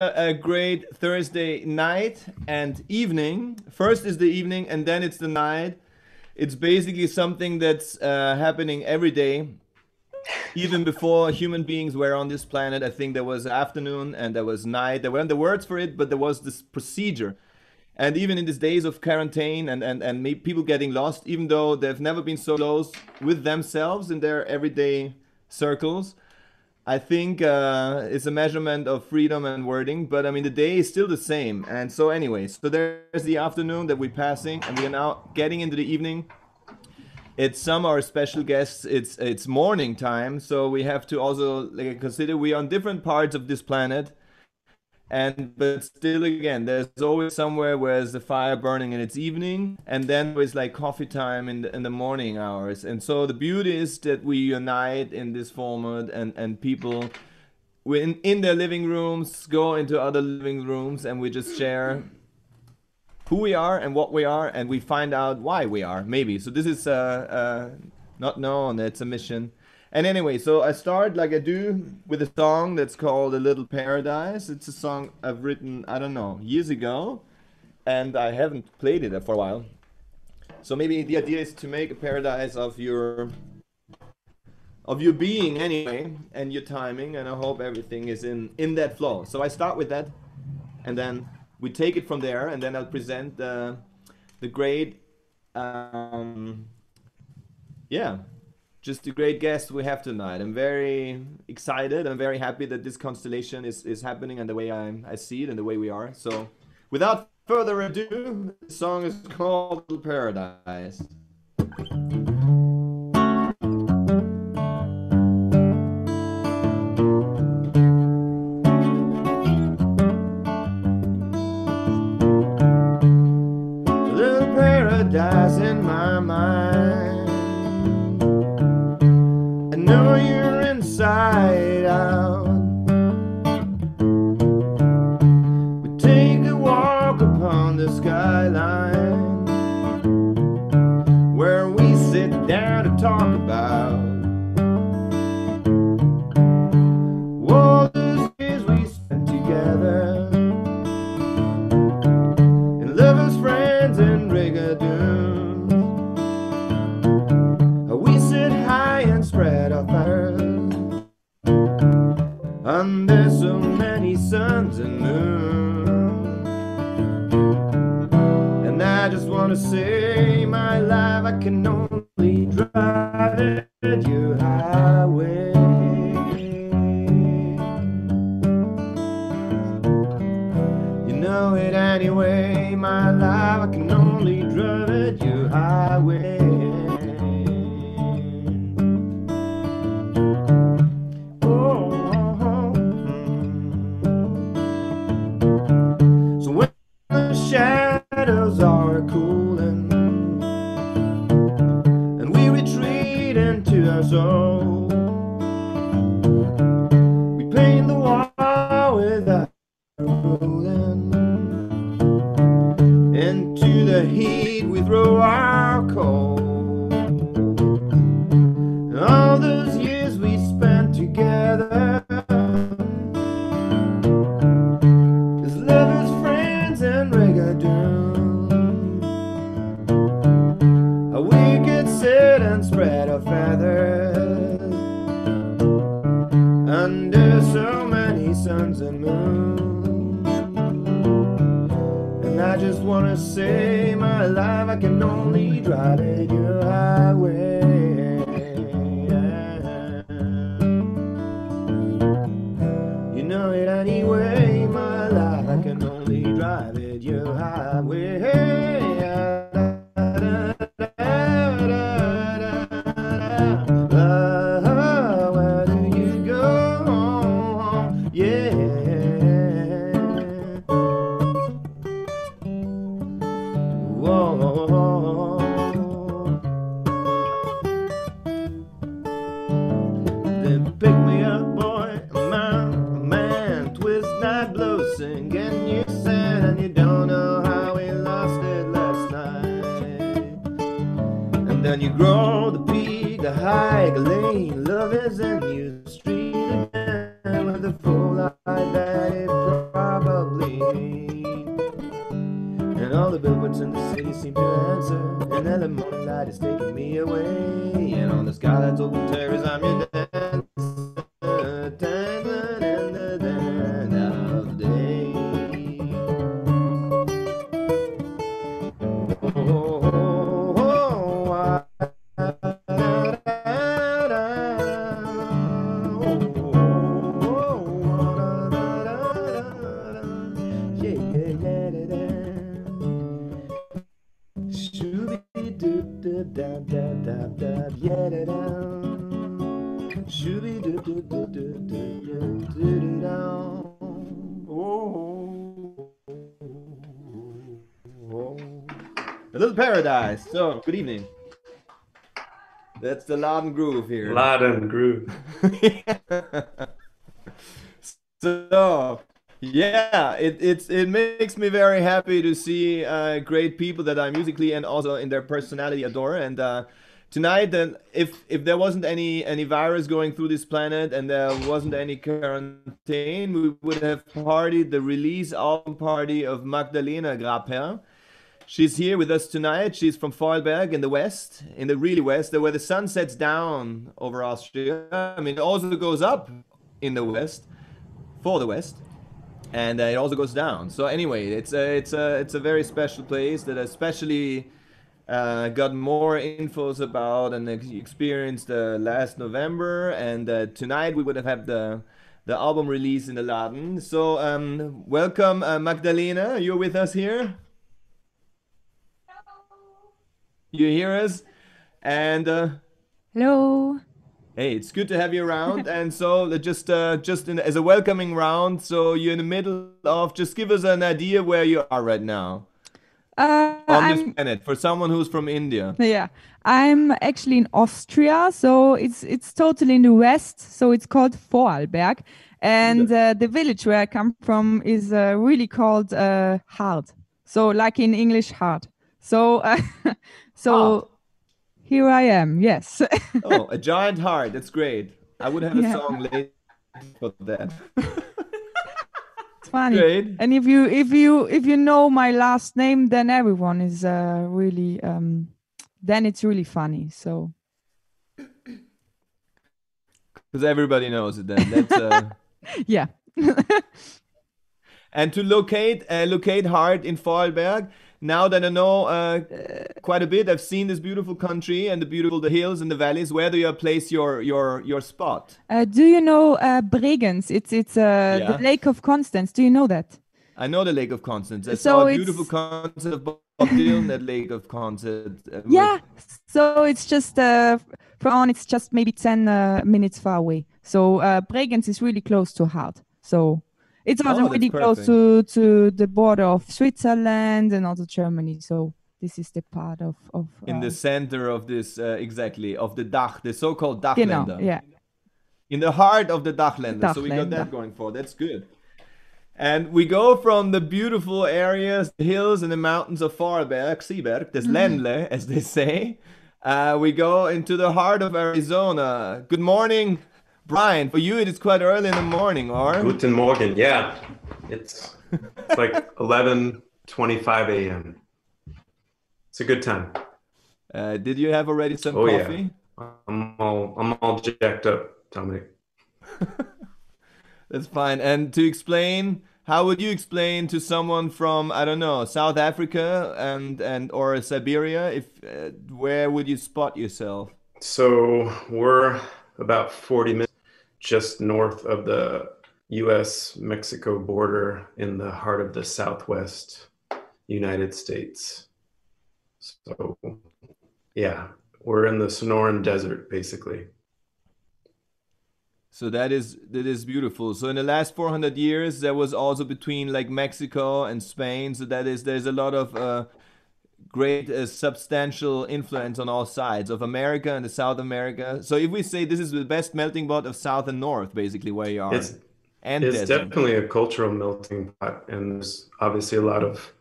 a great Thursday night and evening. First is the evening, and then it's the night. It's basically something that's happening every day. Even before human beings were on this planet, I think there was afternoon and there was night. There weren't the words for it, but there was this procedure. And even in these days of quarantine and people getting lost, even though they've never been so close with themselves in their everyday circles, I think it's a measurement of freedom and wording, but I mean, the day is still the same. And so, anyway, so there's the afternoon that we're passing, and we are now getting into the evening. It's some of our special guests. It's morning time, so we have to also like, consider we are on different parts of this planet, and but still again there's always somewhere where there's the fire burning and it's evening, and then there's like coffee time in the morning hours. And so the beauty is that we unite in this format, and people in their living rooms go into other living rooms, and we just share who we are and what we are, and we find out why we are, maybe. So this is not known, it's a mission. And anyway, so I start like I do with a song that's called A Little Paradise. It's a song I've written, I don't know, years ago, and I haven't played it for a while. So maybe the idea is to make a paradise of your being anyway, and your timing, and I hope everything is in that flow. So I start with that, and then we take it from there, and then I'll present the great yeah, just the great guest we have tonight. I'm very excited. I'm very happy that this constellation is happening and the way I see it and the way we are. So, without further ado, the song is called Paradise. A little paradise in my mind. I know you're inside out. We take a walk upon the skyline, where we sit down to talk about all those years we spent together, and lovers, friends, and rigadoons. We sit high and spread our fires under so many suns and moons. And I just want to say, my life, I can only drive it your highway. You know it anyway, my life, I can only drive it your highway. So when the shadows are cooling and we retreat into our soul, we paint the wall without rolling. Into the heat we throw our coal. All those years we spent together as lovers, friends, and rigadoons. How we could sit and spread our feathers under so many suns and moons. And I just wanna say, my life, I can only drive it your highway. You know it anyway, my life, I can only drive it your highway. Where do you go? Yeah. Whoa. Then pick me up, boy, man, twist that blow, sing, and you said, and you don't know how we lost it last night. And then you grow the peak, the high, lane, love is in your street again, with the full light that it provides. all the billboards in the city seem to answer. And then the morning light is taking me away. And on the skylights open terrace, I'm your dancer. Of the day. A little paradise. So, good evening. That's the Laden groove here. Laden groove. So, yeah, it makes me very happy to see great people that I musically and also in their personality adore. And tonight, then, if there wasn't any virus going through this planet and there wasn't any quarantine, we would have partied the release album party of Magdalena Grabher. She's here with us tonight. She's from Vorarlberg in the west, in the really west, where the sun sets down over Austria. I mean, it also goes up in the west, for the west, and it also goes down. So anyway, it's a very special place that I especially got more infos about and experienced last November. And tonight we would have had the album release in the Laden. So welcome, Magdalena. You're with us here. You hear us? And hello. Hey, it's good to have you around. And so just as a welcoming round, so you're in the middle of, just give us an idea where you are right now on this planet for someone who's from India. Yeah, I'm actually in Austria, so it's totally in the west. So it's called Vorarlberg, and the village where I come from is really called Hard. So like in English, hard. So so here I am. Yes. Oh, a giant heart. That's great. I would have a song later for that. It's funny. Great. And if you know my last name, then everyone is really then it's really funny. So because everybody knows it then. That's yeah. And to locate Hart in Vorarlberg. Now that I know quite a bit, I've seen this beautiful country and the hills and the valleys. Where do you place your spot? Do you know Bregenz? It's the Lake of Constance. Do you know that? I know the Lake of Constance. I saw a beautiful concert of Bob Dylan at Lake of Constance. Yeah, so it's just from it's just maybe 10 minutes far away. So Bregenz is really close to Hart. So it's also really close to the border of Switzerland and also Germany. So this is the part of in the center of this exactly of the Dach, the so-called Dachländer. Yeah. In the heart of the Dachländer. So we got that going for. That's good. And we go from the beautiful areas, the hills and the mountains of Vorarlberg, Seeberg, das Ländle, as they say. We go into the heart of Arizona. Good morning, Brian. For you, it is quite early in the morning, or? Guten Morgen. Yeah, it's like 11:25 a.m. It's a good time. Did you have already some coffee? Yeah. I'm all jacked up, Dominic. That's fine. And to explain, how would you explain to someone from, I don't know, South Africa and or Siberia, if where would you spot yourself? So we're about 40 minutes just north of the US-Mexico border in the heart of the Southwest United States. So yeah, we're in the Sonoran Desert, basically. So that is beautiful. So in the last 400 years, there was also between like Mexico and Spain. So there's a lot of great substantial influence on all sides of America and the South America. So if we say this is the best melting pot of South and North, basically where you are, it's definitely a cultural melting pot, and there's obviously a lot of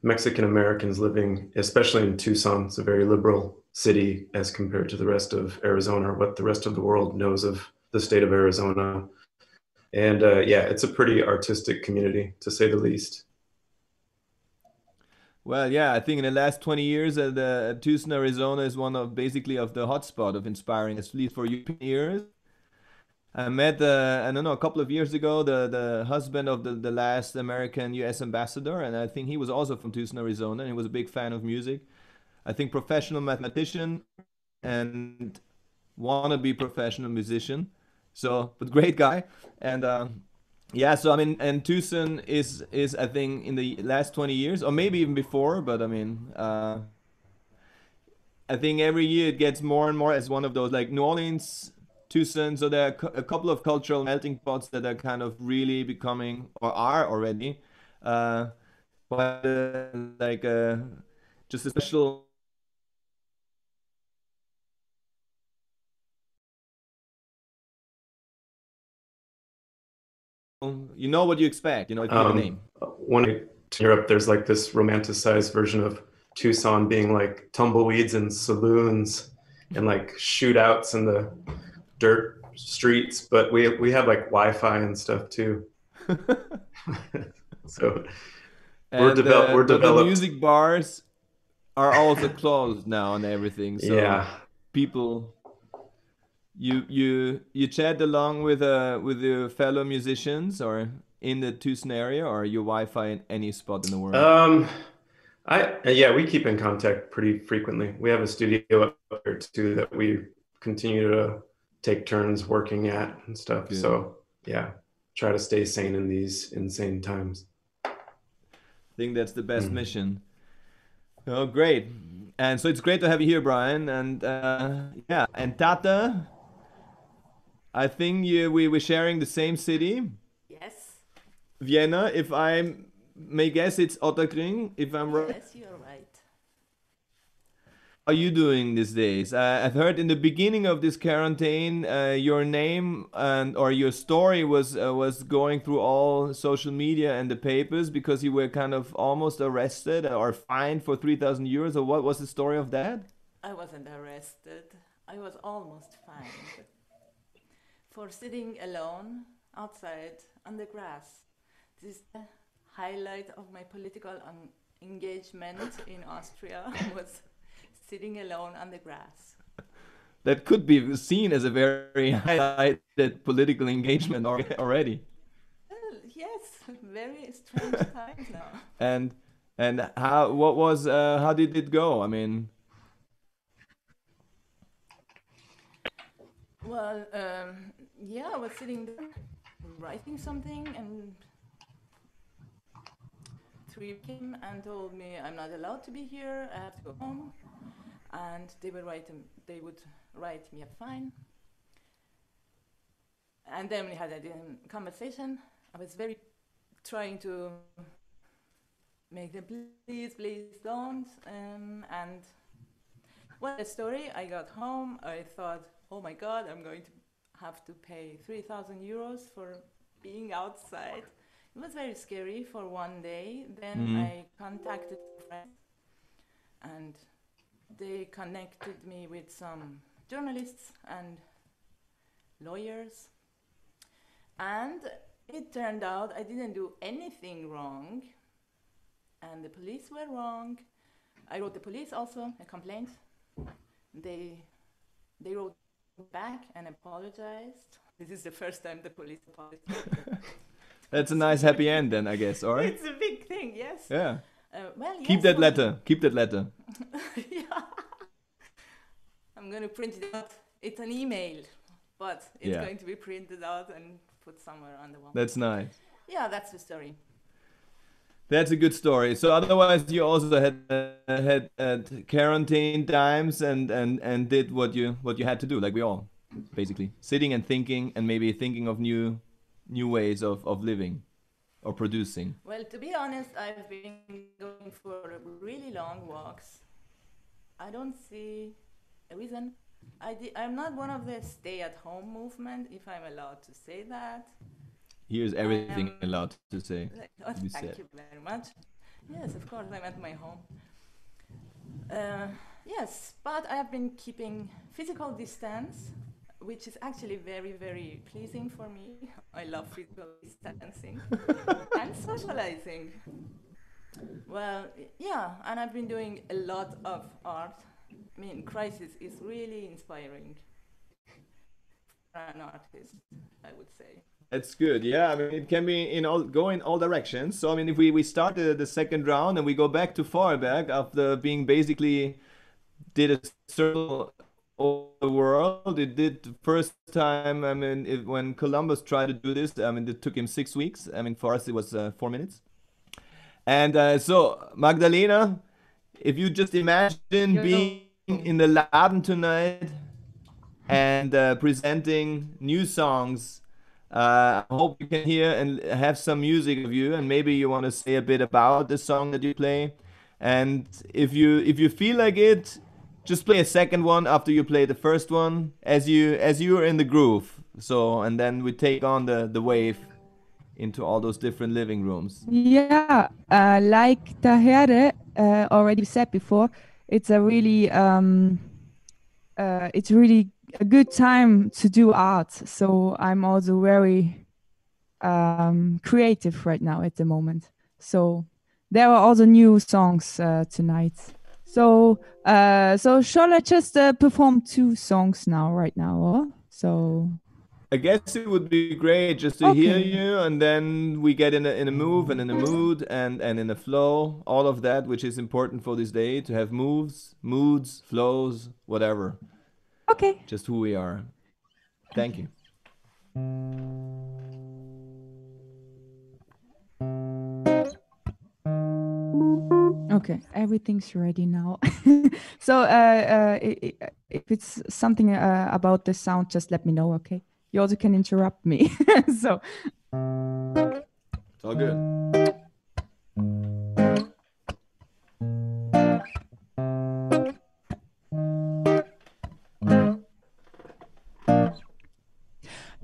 Mexican Americans living, especially in Tucson. It's a very liberal city as compared to the rest of Arizona, or what the rest of the world knows of the state of Arizona. And yeah, it's a pretty artistic community, to say the least. Well, yeah, I think in the last 20 years, the Tucson, Arizona is one of basically of the hotspot of inspiring, at least for European ears. I met, I don't know, a couple of years ago, the husband of the last American U.S. ambassador, and I think he was also from Tucson, Arizona, and he was a big fan of music. I think professional mathematician and wannabe professional musician. So, but great guy. And yeah, so I mean, and Tucson is I think in the last 20 years, or maybe even before, but I mean, I think every year it gets more and more as one of those like New Orleans, Tucson. So there are a couple of cultural melting pots that are kind of really becoming or are already uh, quite like just a special. You know what you expect. You know, if you hear the name. When I to Europe, there's like this romanticized version of Tucson being like tumbleweeds and saloons and like shootouts in the dirt streets, but we have like Wi-Fi and stuff too. So we're And but the developed. music bars are also closed now and everything. So Yeah. people, you chat along with your fellow musicians or in the Tucson area, or your Wi-Fi in any spot in the world. Yeah, we keep in contact pretty frequently. We have a studio up there too that we continue to take turns working at and stuff. Good. So yeah, try to stay sane in these insane times. I think that's the best mission. Oh, great. And so it's great to have you here, Brian. And yeah, and Tata, I think we're sharing the same city, Yes. Vienna. If I may guess, it's Ottakring, if I'm right. Yes, you're right. How are you doing these days? I've heard in the beginning of this quarantine, your name and or your story was going through all social media and the papers because you were kind of almost arrested or fined for 3,000 euros. Or what was the story of that? I wasn't arrested. I was almost fined for sitting alone outside on the grass. This is the highlight of my political engagement in Austria was sitting alone on the grass. That could be seen as a very highlighted political engagement already. Well, yes, very strange times now. And how did it go? I mean, Well, yeah, I was sitting there writing something, and three came and told me I'm not allowed to be here. I have to go home, and they would write me a fine. And then we had a conversation. I was very trying to make them please don't. And what a story! I got home. I thought, oh my God, I'm going to have to pay 3,000 euros for being outside. It was very scary for one day. Then I contacted friends, and they connected me with some journalists and lawyers. And it turned out I didn't do anything wrong, and the police were wrong. I wrote the police also a complaint. They wrote back and apologized. This is the first time the police apologized. that's a nice happy end then, I guess. All right. It's a big thing, yes. Yeah. Well, Keep yes, that letter. Keep that letter. Yeah. I'm going to print it out. It's an email, but it's Yeah. going to be printed out and put somewhere on the wall. That's nice. Yeah, that's the story. That's a good story. So otherwise, you also had quarantine times and did what you had to do, like we all, basically, sitting and thinking and maybe thinking of new ways of living or producing. Well, to be honest, I've been going for really long walks. I don't see a reason. I'm not one of the stay-at-home movement, if I'm allowed to say that. Here's everything allowed to say. Thank said. you very much. Yes, of course, I'm at my home. Yes, but I have been keeping physical distance, which is actually very, very pleasing for me. I love physical distancing and socializing. Well, yeah, and I've been doing a lot of art. I mean, Crisis is really inspiring for an artist, I would say. That's good. Yeah, I mean, it can be go in all directions. So I mean, if we start the second round and we go back to Vorarlberg after being basically did a circle over the world. It did the first time. I mean, when Columbus tried to do this, I mean, it took him 6 weeks. I mean, for us it was 4 minutes. And so Magdalena, if you just imagine being in the Laden tonight and presenting new songs. I hope you can hear and have some music of you, and maybe you want to say a bit about the song that you play. And if you feel like it, just play a second one after you play the first one, as you're in the groove. So, and then we take on the wave into all those different living rooms. Yeah, like TAHEREH already said before, it's really a good time to do art. So I'm also very creative right now at the moment. So there are also new songs tonight. So shall I just perform 2 songs right now? So I guess it would be great just to hear you, and then we get in a move and in a mood and in a flow, all of that, which is important for this day, to have moves, moods, flows, whatever. Okay. Just who we are. Thank you. Okay, everything's ready now. So if it's something about the sound, just let me know, okay? You also can interrupt me. So it's all good.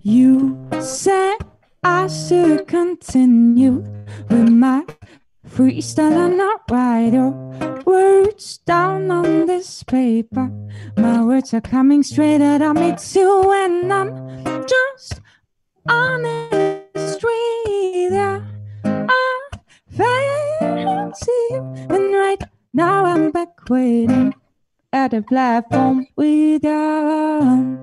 You said I should continue with my freestyle and not write your words down on this paper. My words are coming straight out of me too, and I'm just honest reader. I fancy you, and right now I'm back waiting at the platform with you.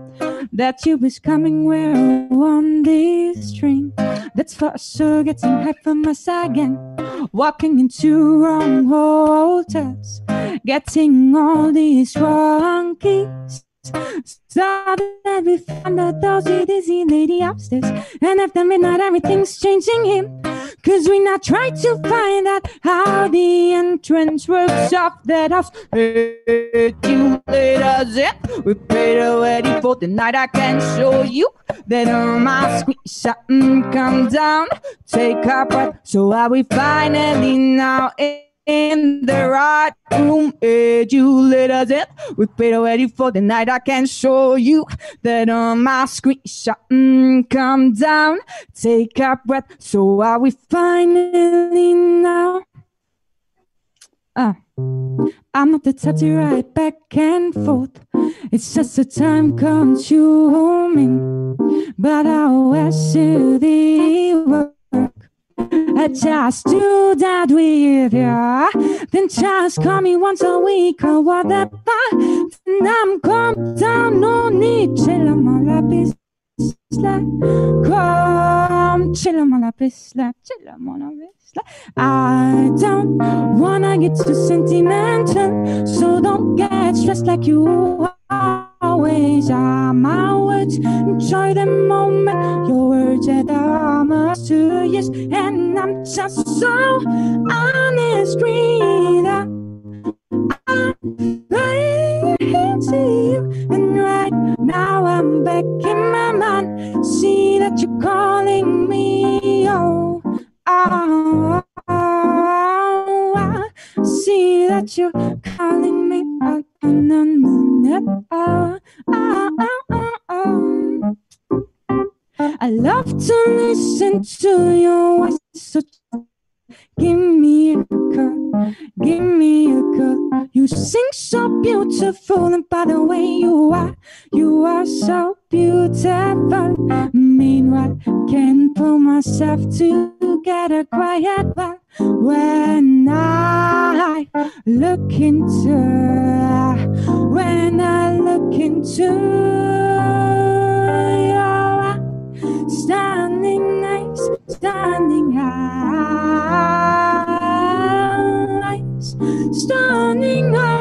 That you was coming where I on this string. That's for sure, getting hype from us again. Walking into wrong hotels, getting all these wrong keys. Started we found out those dizzy lady upstairs, and after midnight everything's changing here. Cause we not try to find out how the entrance works off that house. Hey, you let us in. We paid already for the night. I can show you that on my screenshot come down. Take a breath. So are we finally now in the right room? Hey, you let us in. We paid already for the night. I can show you that on my screenshot come down. Take a breath. So are we finally now? I'm not the type to ride back and forth. It's just a time consuming, but I'll ask you the work. I just do that with ya. Then just call me once a week or whatever. Then I'm calm down, no need. Chill on my lapis. Come chill on my pisla, chill on my pisla. I don't wanna get too sentimental, so don't get stressed like you always are. My words, enjoy the moment. Your words are almost 2 years, and I'm just so honest, reader. I see you, and right now I'm back in my mind. See that you're calling me, oh, oh, oh, I see that you're calling me, oh, no, no, oh, oh, oh, oh. I love to listen to your voice, so give me a call, give me a call. You sing so beautiful, and by the way you are so beautiful. Meanwhile, can't pull myself together quiet, but when I look into, when I look into your stunning eyes, stunning eyes, stunning eyes.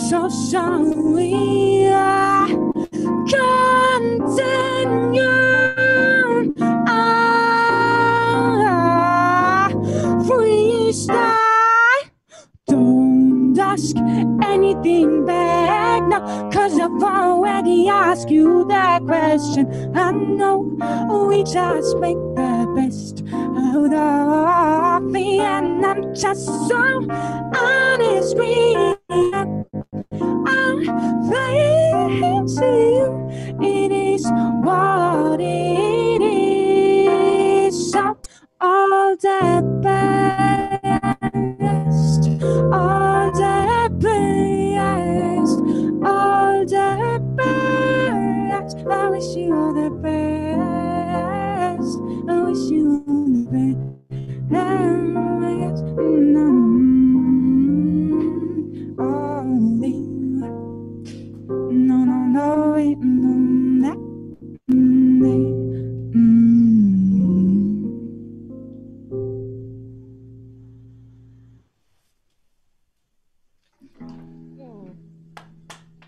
So shall we continue? Freestyle. Don't ask anything back now, 'cause I've already asked you that question. I know we just make the best out of me, and I'm just so honest with you. I'm facing you. It is what it is. So all the best, all the best, all the best. I wish you all the best. I wish you all the best.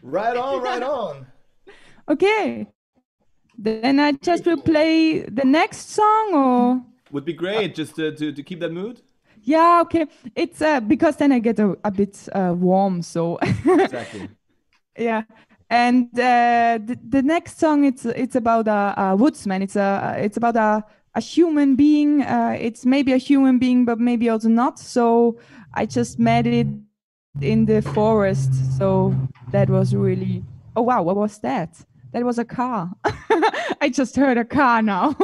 Right on, right on. Okay, then I just will play the next song, or Would be great just to keep that mood. yeah, okay. It's because then I get a bit warm, so Exactly. yeah. And the next song, it's about a woodsman. It's about a human being. It's maybe a human being, but maybe also not. So I just met it in the forest. So that was really, oh wow, what was that? That was a car. I just heard a car now.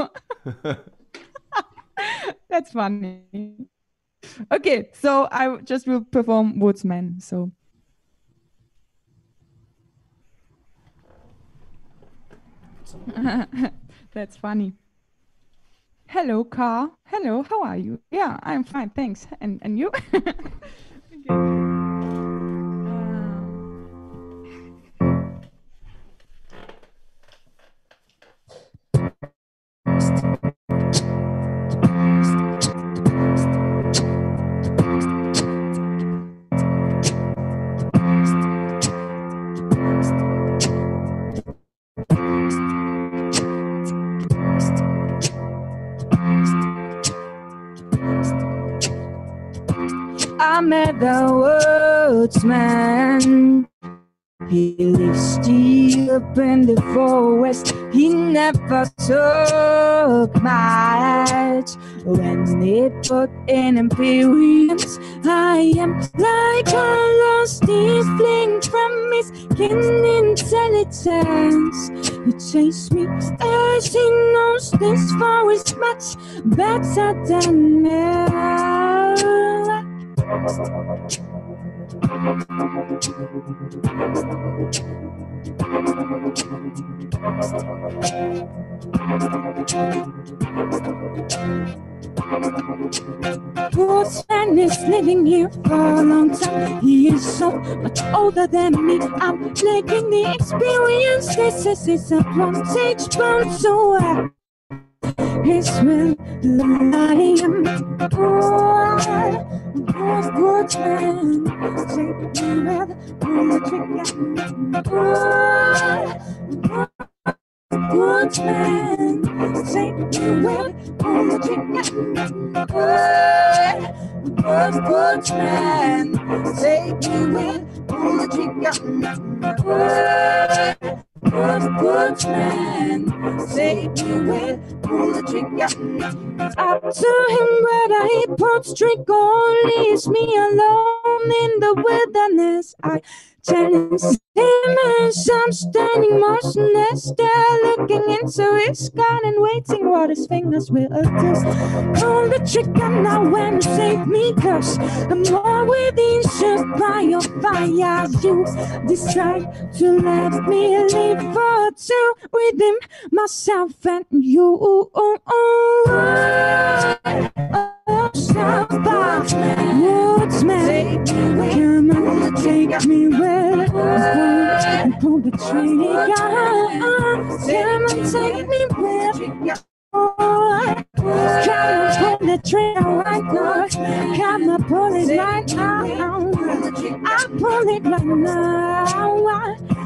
That's funny. Okay, so I just will perform Woodsman. So. That's funny. Hello, car. Hello, how are you? Yeah, I'm fine, thanks. And you? Okay. I met the woodsman. He lives deep in the forest. He never took much when it put in appearance. I am like a lost tiefling from his kin intelligence. He chased me as he knows this forest much better than me. Woodsman is living here for a long time. He is so much older than me. I'm lacking the experience. This is his advantage, but so his will I am. Woodsman, take me with pull the trigger. Woodsman, take me with pull the trigger. Woodsman, take me with pull the trigger. Woodsman, take me with pull the trigger. Up to him whether he pulls trigger or leaves me alone. in the wilderness. I challenge demons. I'm standing motionless, there looking into his sky and waiting what his fingers will adjust. Pull the trigger now when you save me, cause I'm more within just by your fire. You decide to let me live for to redeem myself and you. Woodsman, come on, take me where pull the trigger. Come on, take me where. Come on, pull the trigger right now. Come on, pull it right now. I pull it right now.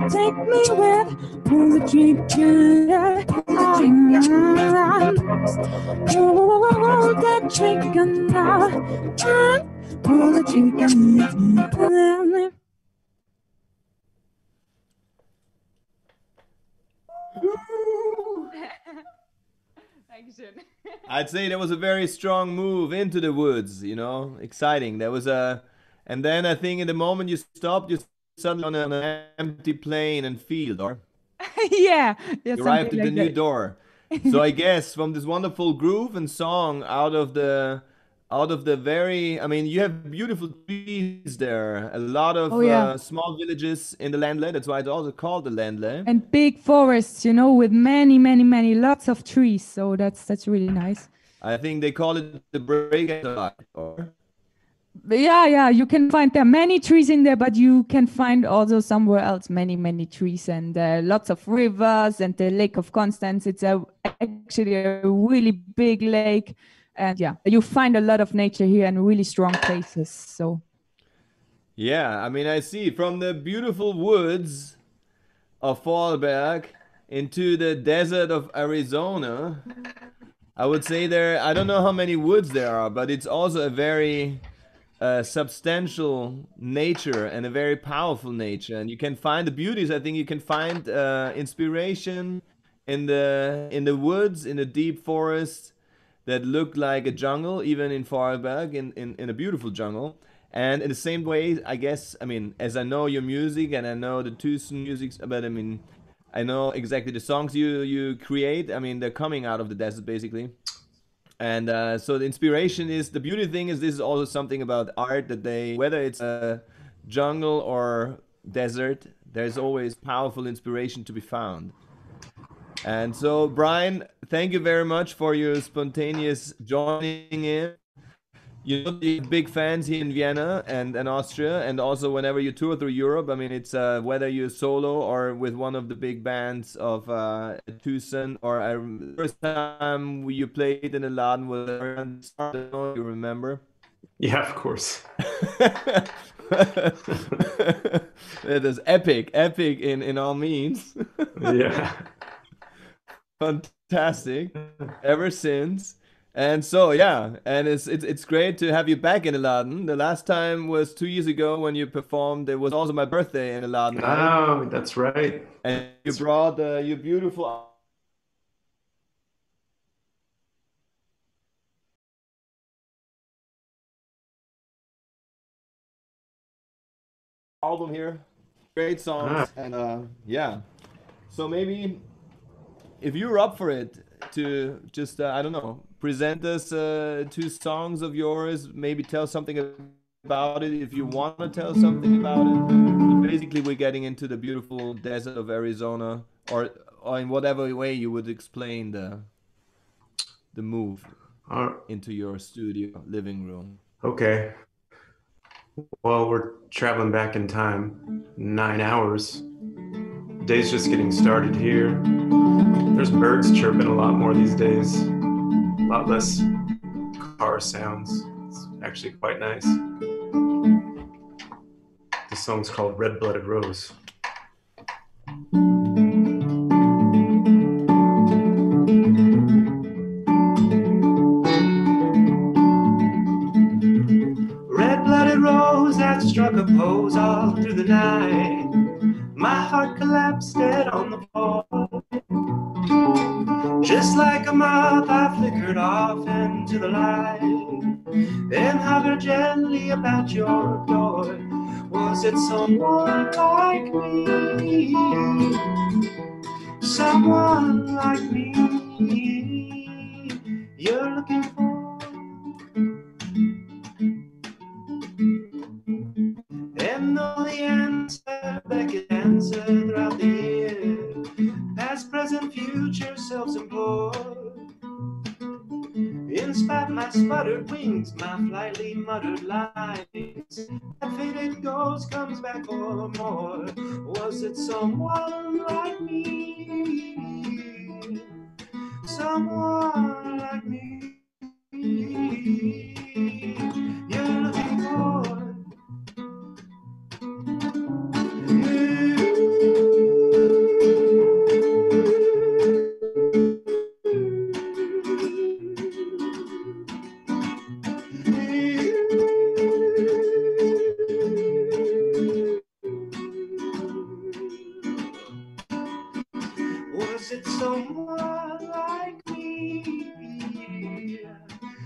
Take me where, pull the trigger. Pull the trigger now. Pull the trigger. I'd say that was a very strong move into the woods, you know, exciting. There was a, and then I think in the moment you stopped, you suddenly on an empty plain and field, or Yeah, you arrived at the new door. So I guess from this wonderful groove and song out of the very, I mean, you have beautiful trees there, a lot of small villages in the landlay. That's why it's also called the landlay. And big forests, you know, with many, lots of trees. So that's really nice. I think they call it the break. Yeah, you can find there many trees in there, but you can find also somewhere else many trees and lots of rivers and the Lake of Constance. It's actually a really big lake. And yeah, you find a lot of nature here and really strong places. So, yeah, I mean, I see from the beautiful woods of Vorarlberg into the desert of Arizona. I would say I don't know how many woods there are, but it's also a very substantial nature and a very powerful nature. And you can find the beauties. I think you can find inspiration in the woods, in the deep forest, that looked like a jungle, even in Vorarlberg, in a beautiful jungle. And in the same way, I guess, I mean, as I know your music and I know the Tucson music, but I mean, I know exactly the songs you create. I mean, they're coming out of the desert, basically. And so the inspiration is, the beauty thing is, this is also something about art that whether it's a jungle or desert, there's always powerful inspiration to be found. And so, Brian, thank you very much for your spontaneous joining in. You know, you're big fans here in Vienna and Austria, and also whenever you tour through Europe. I mean, it's whether you're solo or with one of the big bands of Tucson, or first time you played in the Laden was, I don't know if you remember. Yeah, of course. It is epic in all means. Yeah. Fantastic ever since. And so yeah, and it's great to have you back in the Laden. The last time was 2 years ago when you performed. It was also my birthday in the Laden. Oh, that's right. And you brought your beautiful album here. Great songs. And yeah. So maybe if you're up for it, to just I don't know, present us 2 songs of yours, maybe tell something about it if you want to tell something about it. So basically we're getting into the beautiful desert of Arizona, or in whatever way you would explain the move into your studio living room. Okay. Well, we're traveling back in time 9 hours. Day's just getting started here. There's birds chirping a lot more these days. A lot less car sounds. It's actually quite nice. This song's called Red-Blooded Rose. Red-blooded rose that struck a pose all through the night. My heart collapsed dead on the floor. Just like a moth, I flickered off into the light. and hover gently about your door. Was it someone like me? Someone like me you're looking for? And though the answer beckons throughout the year, past, present, future, self-employed, in spite my sputtered wings, my flightly muttered lines, that faded ghost comes back for more. Was it someone like me? Someone like me you're looking for? Was it someone like me?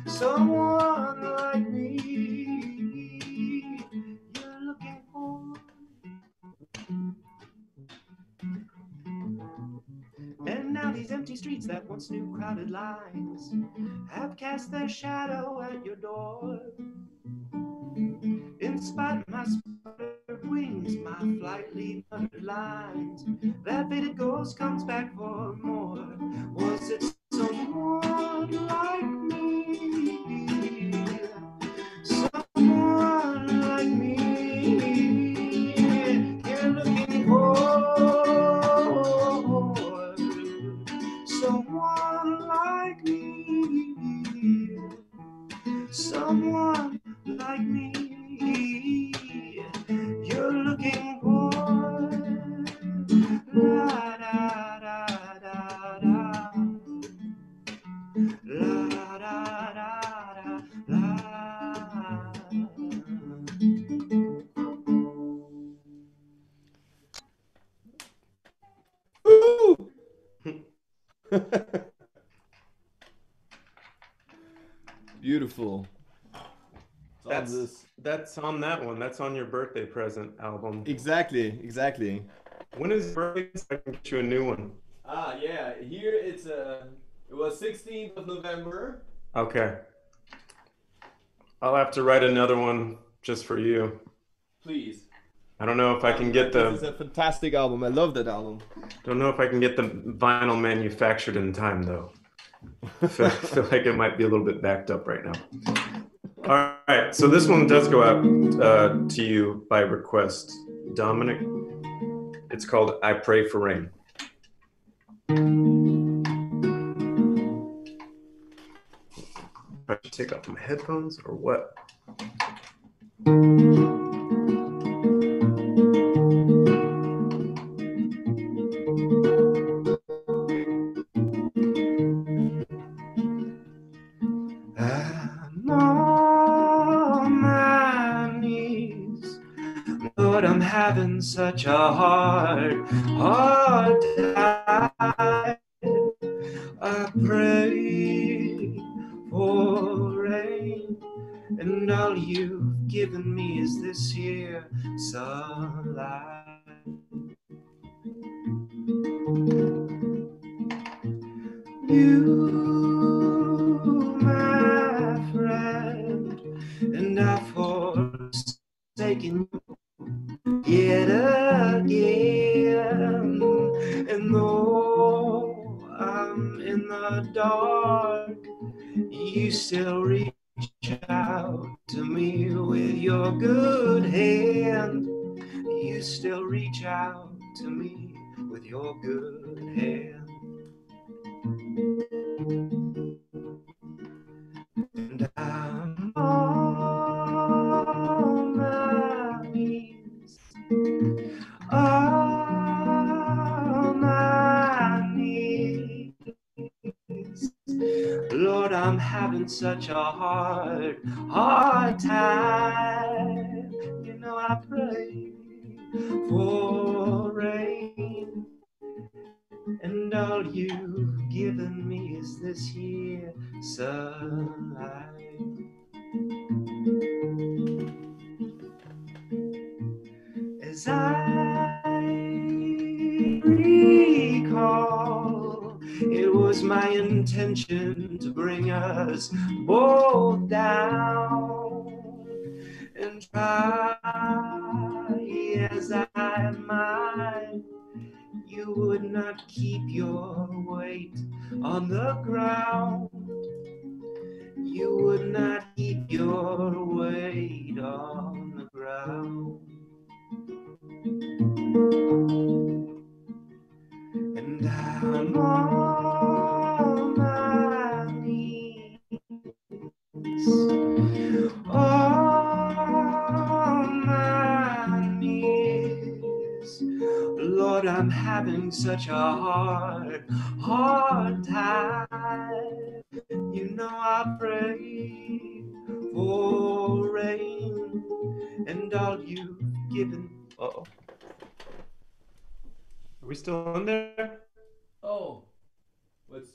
Someone like me you're looking for? And now these empty streets that once knew crowded lines have cast their shadow at your door. In spite of my sputtered wings, my flightly muttered lines, that faded ghost comes back for more. Was it someone like me? Someone like me you're looking for? Someone like me, someone like me you're looking for. La da da da da, la da da da la. Woo! Beautiful. That's on that one. That's on your birthday present album. Exactly. When is your birthday? So I can get you a new one. Yeah. Here it was 16th of November. Okay. I'll have to write another one just for you. Please. I don't know if I can get the. This is a fantastic album. I love that album. Don't know if I can get the vinyl manufactured in time though. I feel like it might be a little bit backed up right now. All right, so this one does go out to you by request, Dominic. It's called "I Pray for Rain." I should take off my headphones or what? I'm on my knees, Lord, I'm having such a hard time. I pray for rain, and all you've given me is this here sunlight. You, my friend, and I've forsaken you yet again. And though I'm in the dark, you still reach out to me with your good hand. You still reach out to me with your good hand. And I'm on my knees, on my knees. Lord, I'm having such a hard time. You know, I pray for rain, and all you've given me is this here sunlight. as I recall, it was my intention to bring us both down, and try as I might, you would not keep your weight on the ground. You would not keep your weight on the ground. And I'm on my knees, on my knees. Lord, I'm having such a hard time. You know I pray for rain, and all you've given. Uh-oh. Are we still in there? Oh, what's?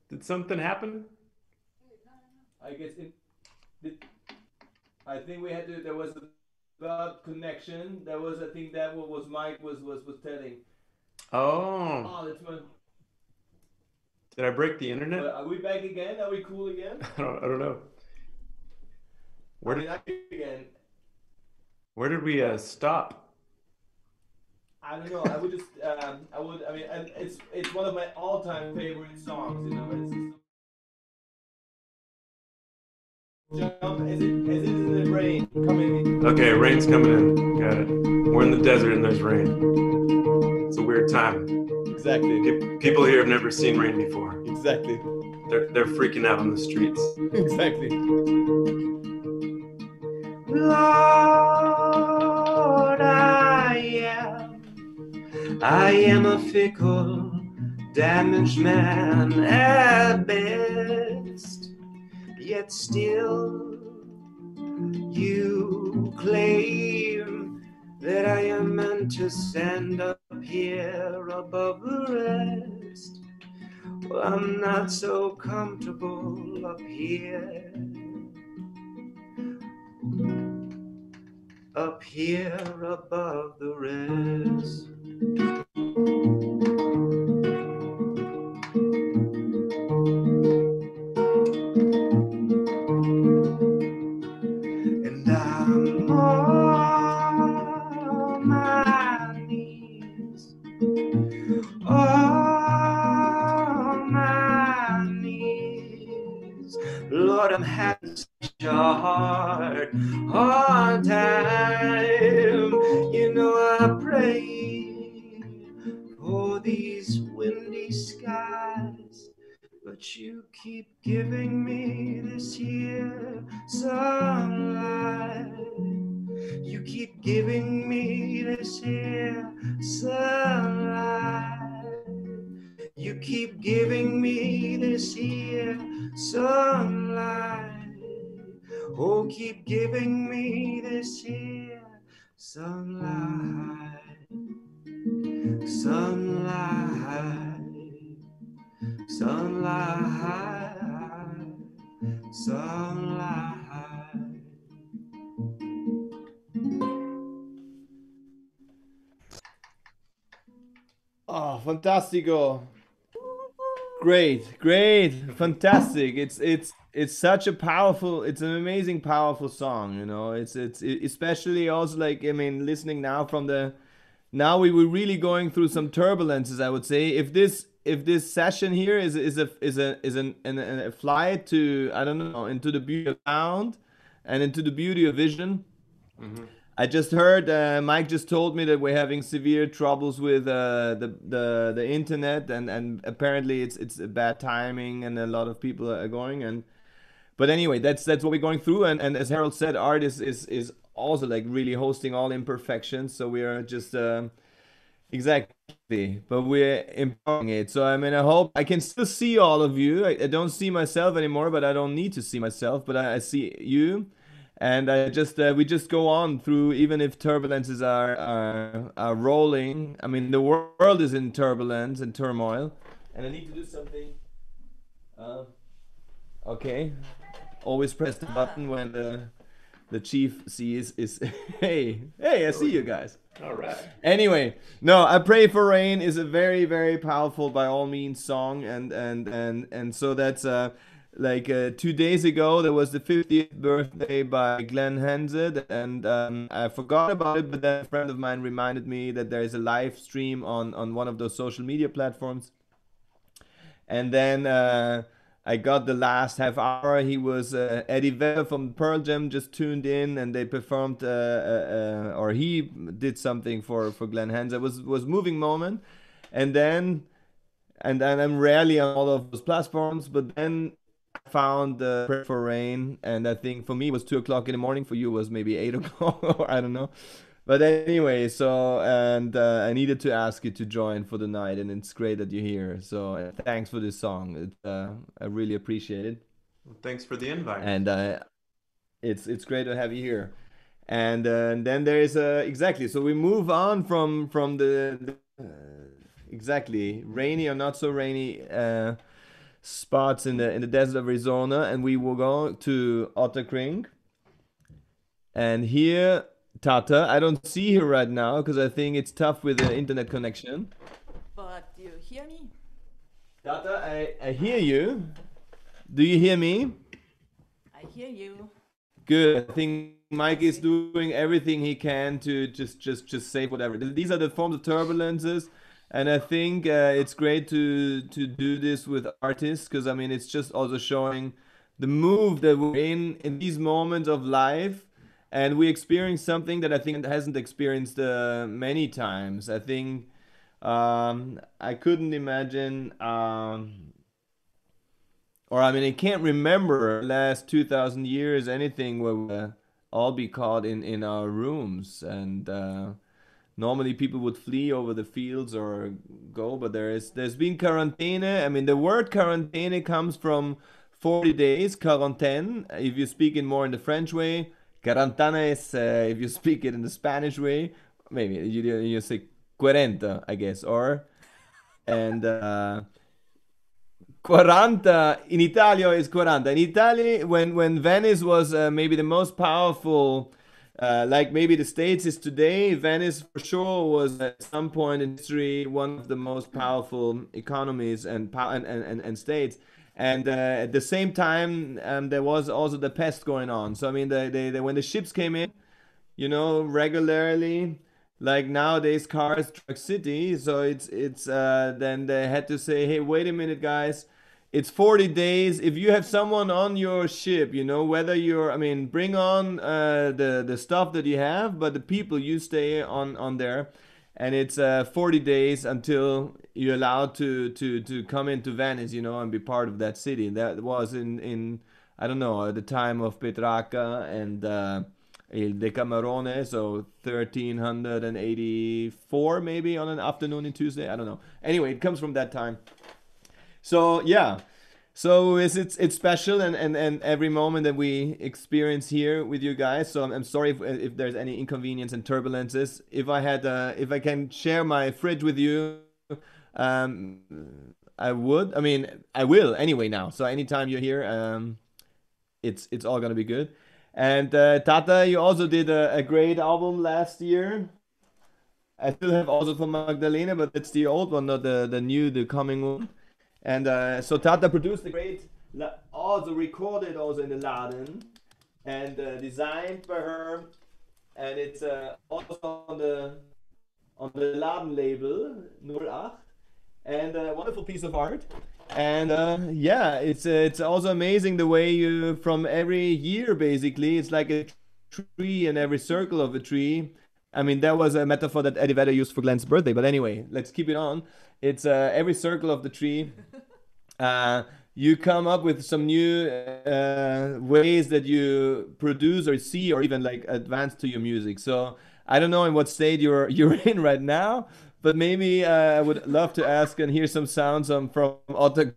Did something happen? I guess I think we had to. There was a bad connection. There was. I think that what was Mike was telling. Oh. Oh, that's my. Did I break the internet? Are we back again? Are we cool again? I don't know. Where did stop? I don't know. I would just. I mean, it's one of my all-time favorite songs. You know. Is it the rain coming in? Okay, rain's coming in. Got it. We're in the desert and there's rain. It's a weird time. Exactly. People here have never seen rain before. Exactly. They're freaking out on the streets. Exactly. Lord, I am a fickle, damaged man at best. Yet still you claim that I am meant to stand up here above the rest. Well, I'm not so comfortable up here above the rest. And I'm on my knees, on my knees. Lord, I'm having such a hard time. You know I pray for these windy skies, but you keep giving me this here sunlight. You keep giving me this here sunlight. You keep giving me this here sunlight. Oh, keep giving me this here sunlight. Sunlight. Sunlight. Sunlight. Oh, fantastico! Great, fantastic! It's such a powerful, it's an amazing, powerful song. You know, it's especially also like, I mean, listening now from the. Now we were really going through some turbulences, I would say. If this session here is a flight to, I don't know, into the beauty of sound and into the beauty of vision. Mm-hmm. I just heard Mike just told me that we're having severe troubles with the internet, and apparently it's a bad timing and a lot of people are going. But anyway, that's what we're going through, and as Harold said, art is also like really hosting all imperfections, so we are just exactly, but we're empowering it. So I mean, I hope I can still see all of you. I don't see myself anymore, but I don't need to see myself, but I see you. And I just we just go on through, even if turbulences are rolling. I mean, the world is in turbulence and turmoil, and I need to do something. Okay, always press the button when the chief sees is hey, I see you guys. All right. Anyway, no, I Pray for Rain is a very, very powerful, by all means, song, and so that's like 2 days ago there was the 50th birthday by Glenn Hansard, and I forgot about it, but then a friend of mine reminded me that there is a live stream on one of those social media platforms, and then I got the last half hour. He was Eddie Vedder from Pearl Jam just tuned in, and they performed, or he did something for Glenn Hansard. It was moving moment, and then I'm rarely on all of those platforms, but then I found Pray for Rain, and I think for me it was 2 o'clock in the morning. For you it was maybe 8 o'clock, or I don't know. But anyway, so and I needed to ask you to join for the night, and it's great that you're here. So thanks for this song. I really appreciate it, Well, thanks for the invite. and it's great to have you here. And then there is exactly. So we move on from the exactly rainy or not so rainy spots in the desert of Arizona, and we will go to Otterkring. And here, Tata, I don't see her right now because I think it's tough with the internet connection. But you hear me? Tata, I hear you. Do you hear me? I hear you. Good. I think Mike is doing everything he can to just save whatever. These are the forms of turbulences, and I think it's great to do this with artists, because I mean it's just also showing the move that we're in these moments of life, and we experience something that I think hasn't experienced many times. I think I couldn't imagine. Or I mean, I can't remember last 2,000 years anything where we all be caught in our rooms, and normally people would flee over the fields or go, but there's been quarantine. I mean, the word quarantine comes from 40 days, quarantaine, if you speak it more in the French way. Quarantana is if you speak it in the Spanish way. Maybe you say cuarenta, I guess, or and 40 in Italia is 40. In Italy, when Venice was maybe the most powerful, like maybe the States is today, Venice for sure was at some point in history one of the most powerful economies and states. And at the same time, there was also the pest going on. So I mean, when the ships came in, regularly, like nowadays cars truck city, so it's then they had to say, hey, wait a minute, guys, it's 40 days. If you have someone on your ship, whether I mean, bring on the stuff that you have, but the people, you stay on there, and it's 40 days until you're allowed to come into Venice, and be part of that city. That was in I don't know, at the time of Petrarca and Il Decamerone, so 1384 maybe, on an afternoon in Tuesday. I don't know. Anyway, it comes from that time. So yeah, so it's special, and every moment that we experience here with you guys. So I'm sorry if there's any inconvenience and turbulences. If I can share my fridge with you, I would. I mean, I will anyway now. So anytime you're here, it's all gonna be good. And Tata, you also did a great album last year. I still have also from Magdalena, but it's the old one, not the coming one. And so Tata produced the great, also recorded also in the Laden, and designed by her, and it's also on the Laden label, 08, and a wonderful piece of art. And yeah, it's also amazing the way you, from every year basically, it's like a tree, and every circle of a tree. I mean, that was a metaphor that Eddie Vedder used for Glenn's birthday, but anyway, let's keep it on. It's every circle of the tree. You come up with some new ways that you produce or see, or even like advance to your music. So I don't know in what state you're in right now, but maybe I would love to ask and hear some sounds from Otto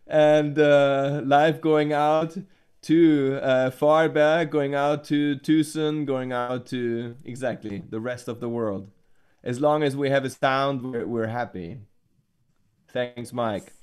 and live going out to Vorarlberg, going out to Tucson, going out to exactly the rest of the world. As long as we have a sound, we're happy. Thanks, Mike.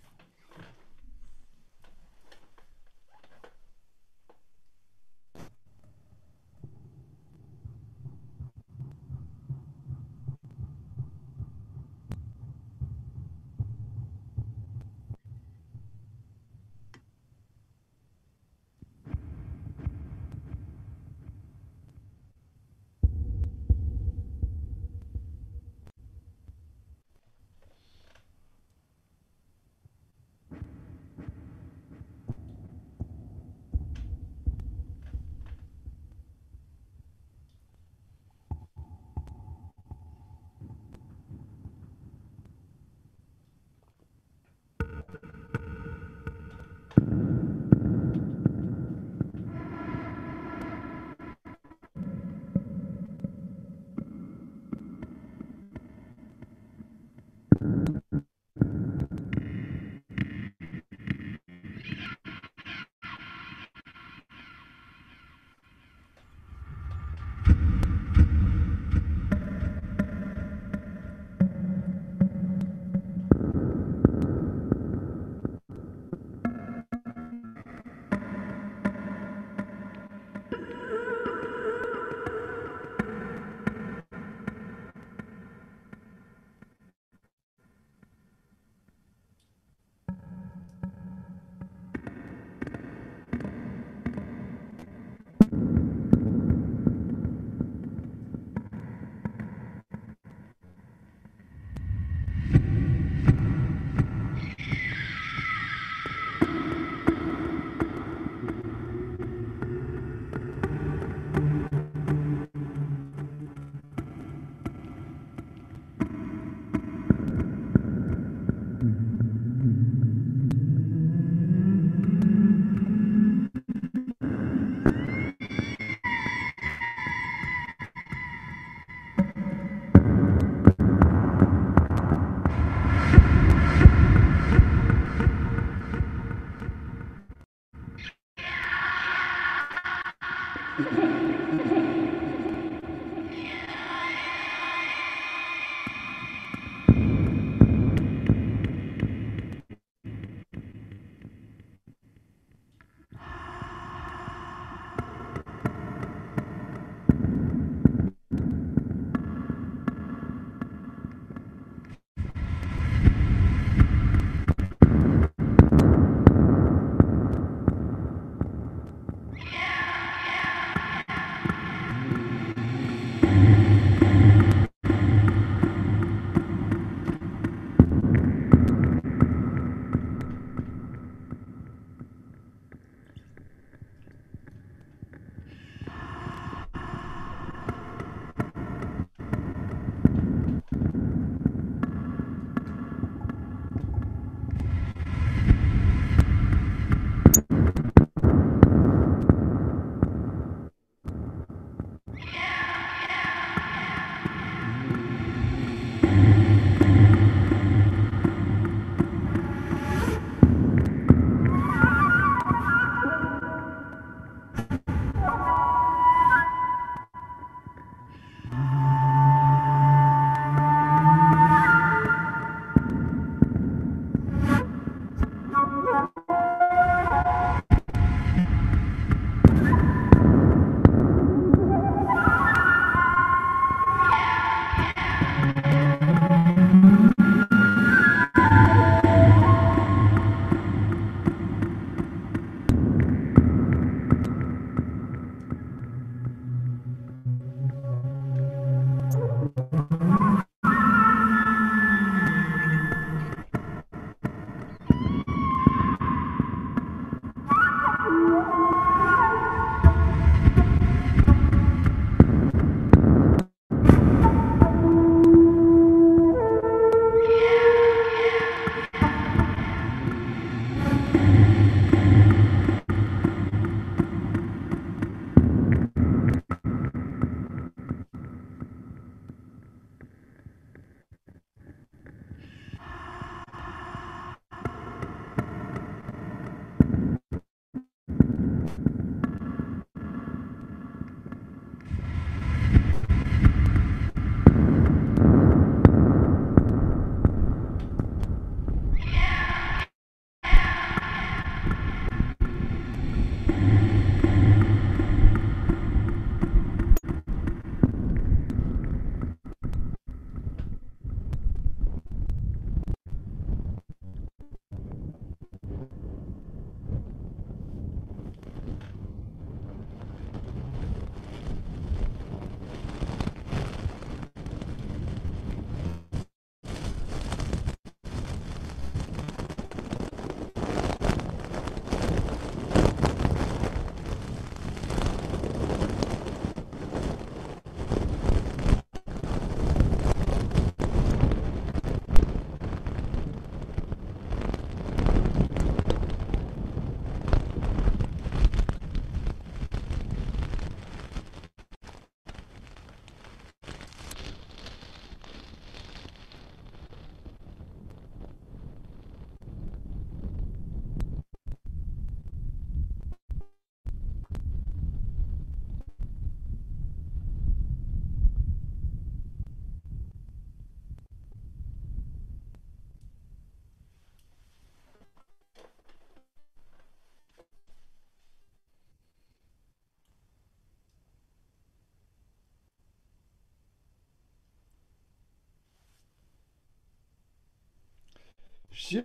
Show.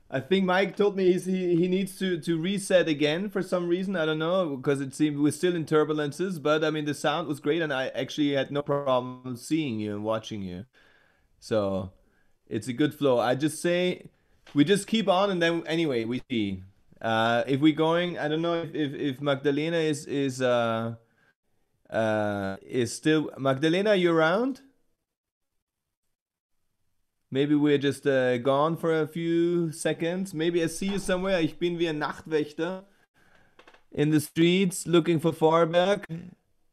I think Mike told me he needs to reset again for some reason. I don't know, because it seemed we're still in turbulences. But I mean, the sound was great, and I actually had no problem seeing you and watching you. So it's a good flow. I just say we just keep on, and then anyway we see. If we're going, I don't know if Magdalena is still Magdalena. You around? Maybe we're just gone for a few seconds. Maybe I see you somewhere. Ich bin wie ein Nachtwächter in the streets looking for Vorberg.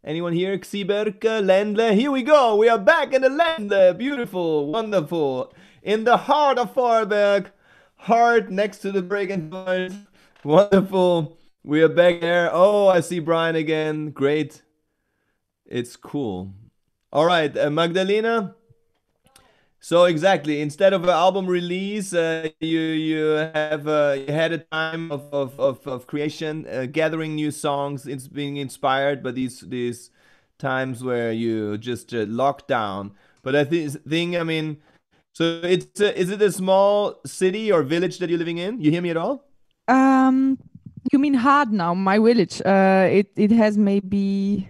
Anyone here? Xiberke, Ländle. Here we go. We are back in the Ländle. Beautiful, wonderful. In the heart of Vorberg. Heart next to the Bregentveld. Wonderful. We are back there. Oh, I see Brian again. Great. It's cool. All right, Magdalena. So exactly, instead of an album release, you had a time of creation, gathering new songs. It's being inspired by these times where you just lock down. But I think I mean, so is it a small city or village that you're living in? You hear me at all? You mean Hardnau, my village? It has maybe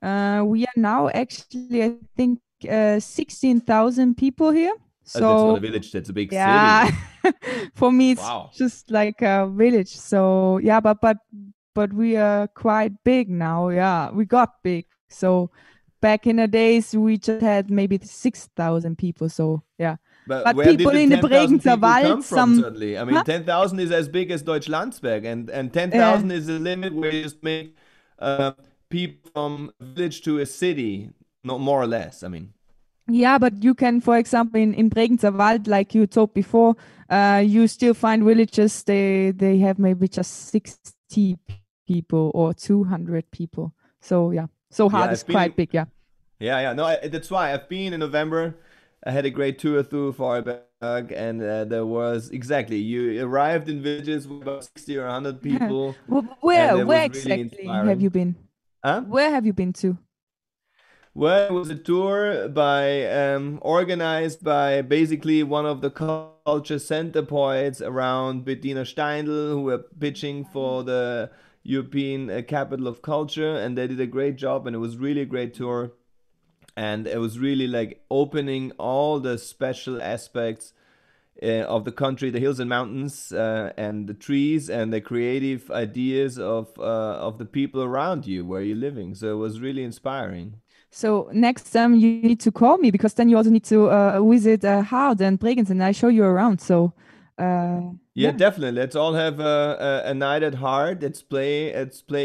we are now actually, I think, 16,000 people here. So that's not a village, that's a big yeah, city. for me it's Wow. just like a village. So yeah, but we are quite big now. Yeah, we got big. So back in the days we just had maybe 6,000 people. So yeah. But where people did in the the 10,000 people Bregenzerwald, come from, suddenly? I mean, Huh? 10,000 is as big as Deutschlandsberg, and 10,000 is the limit where you just make people from a village to a city, not more or less. I mean, Yeah, but you can, for example, in Bregenzerwald, like you told before, you still find villages. They have maybe just 60 people or 200 people. So yeah, so hard is quite big. Yeah. Yeah. No, that's why I've been in November. I had a great tour through Vorarlberg, and there was exactly, you arrived in villages with about 60 or 100 people. Where really exactly have inspiring. you been? Huh? Where have you been to? Well, it was a tour organized by basically one of the culture center poets around Bettina Steindl, who were pitching for the European Capital of Culture, and they did a great job, and it was really a great tour. And it was really like opening all the special aspects of the country, the hills and mountains, and the trees, and the creative ideas of the people around you where you're living. So it was really inspiring. So next time you need to call me, because then you also need to visit Hard and Bregenz, and I show you around. So yeah, definitely. Let's all have a night at Hard. Let's play,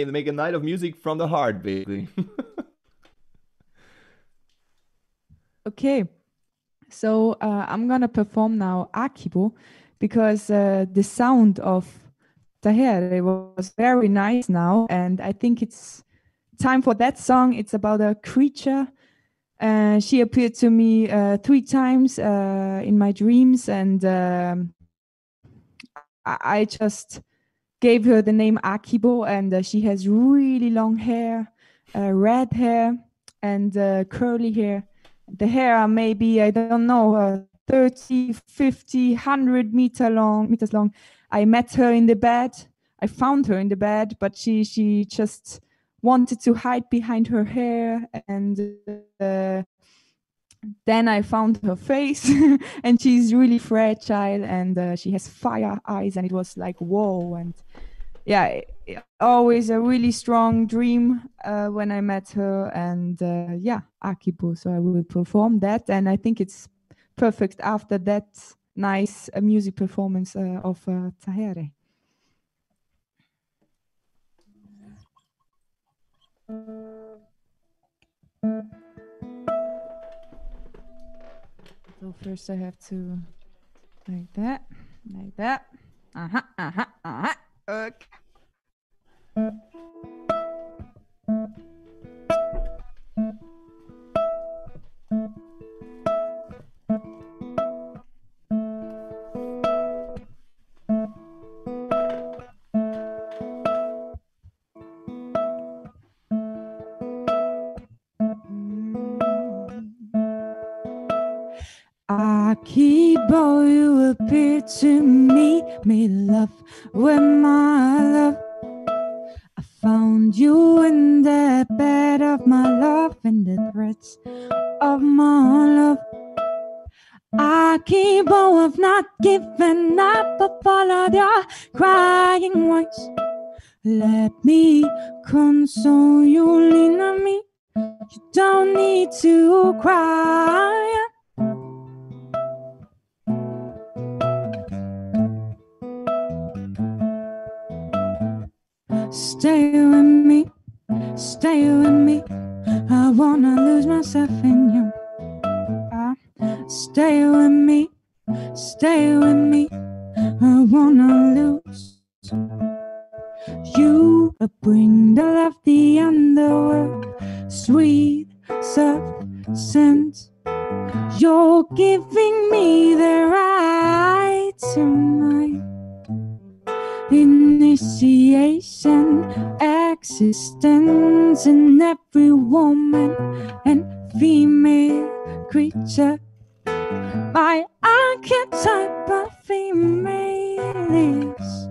make a night of music from the heart, basically. Okay, so I'm gonna perform now Akibo, because the sound of Tahere was very nice now, and I think it's time for that song. It's about a creature. She appeared to me 3 times in my dreams, and I just gave her the name Akibo, and she has really long hair, red hair, and curly hair. The hair are maybe, I don't know, 30, 50, 100 meters long. I met her in the bed. I found her in the bed, but she just wanted to hide behind her hair, and then I found her face, and she's really fragile, and she has fire eyes, and it was like, whoa. And yeah, always a really strong dream when I met her, and yeah, Akibo. So I will perform that, and I think it's perfect after that nice music performance of Tahere. So first I have to like that. Okay. Keep all you appear to me, made love with my love. I found you in the bed of my love, in the threads of my love. I keep on of not giving up of all of your crying voice. Let me console you, lean on me. You don't need to cry. Stay with me, stay with me. I wanna lose myself in you. Stay with me, stay with me. I wanna lose you. Bring the love, the underworld, sweet, soft scent. You're giving me the right tonight. Initiation, existence in every woman and female creature. My archetype of female is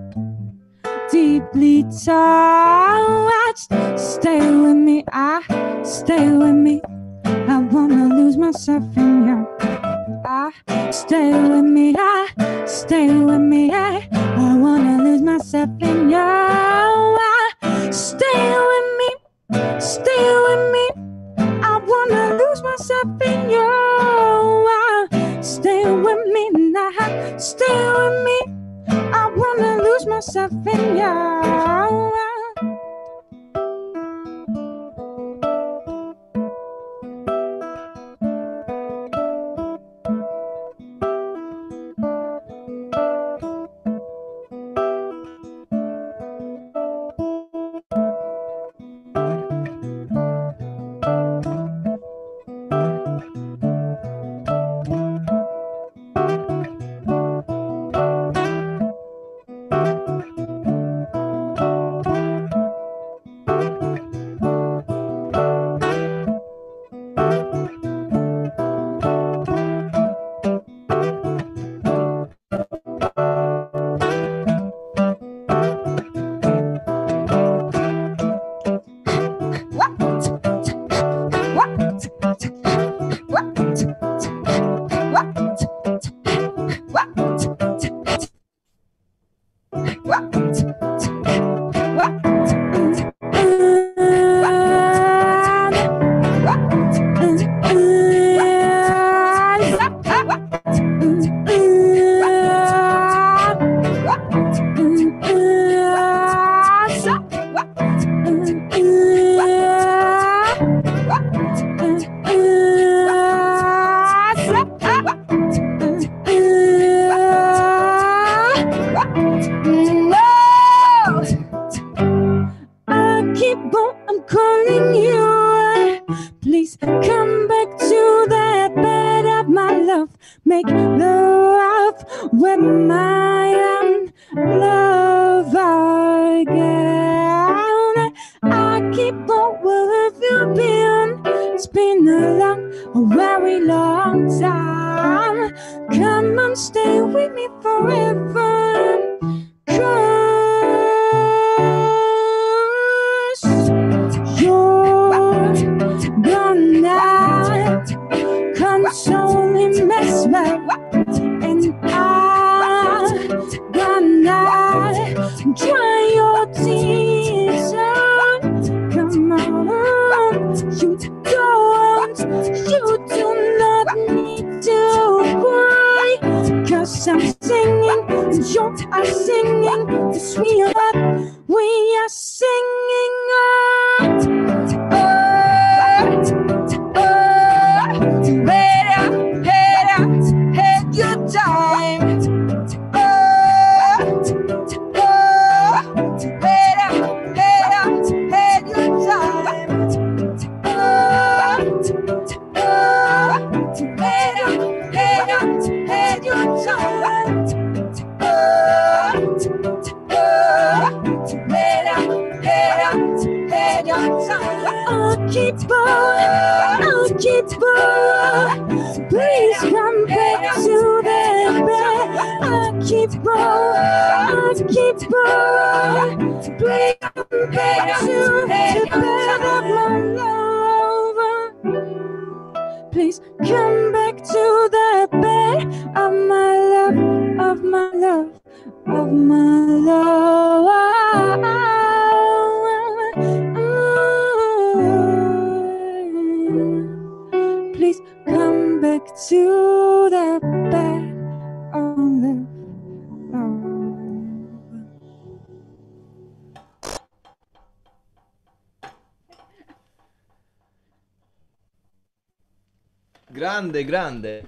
deeply touched. Stay with me, stay with me. I wanna lose myself in you. Stay with me, stay with me. I wanna lose myself in you. Stay with me, stay with me. I wanna lose myself in you. Stay with me now, stay with me. I wanna lose myself in you. Please come back to the bed. Please come back to the bed of my love. Please come back to the bed of my love, of my love, of my love. Please come back to the bed of my love. Grande, grande.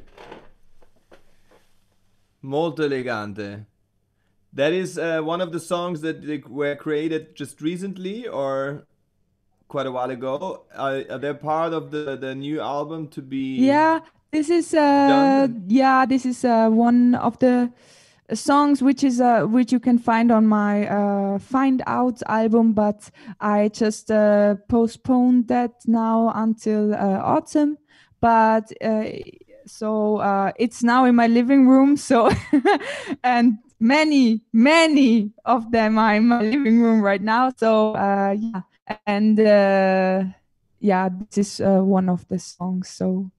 Molto elegante. That is one of the songs that were created just recently or quite a while ago. Are they part of the new album to be? Yeah, this is done? this is one of the songs which you can find on my Find Out album, but I just postponed that now until autumn. But so it's now in my living room. So and many of them are in my living room right now. So yeah, and yeah, this is one of the songs. So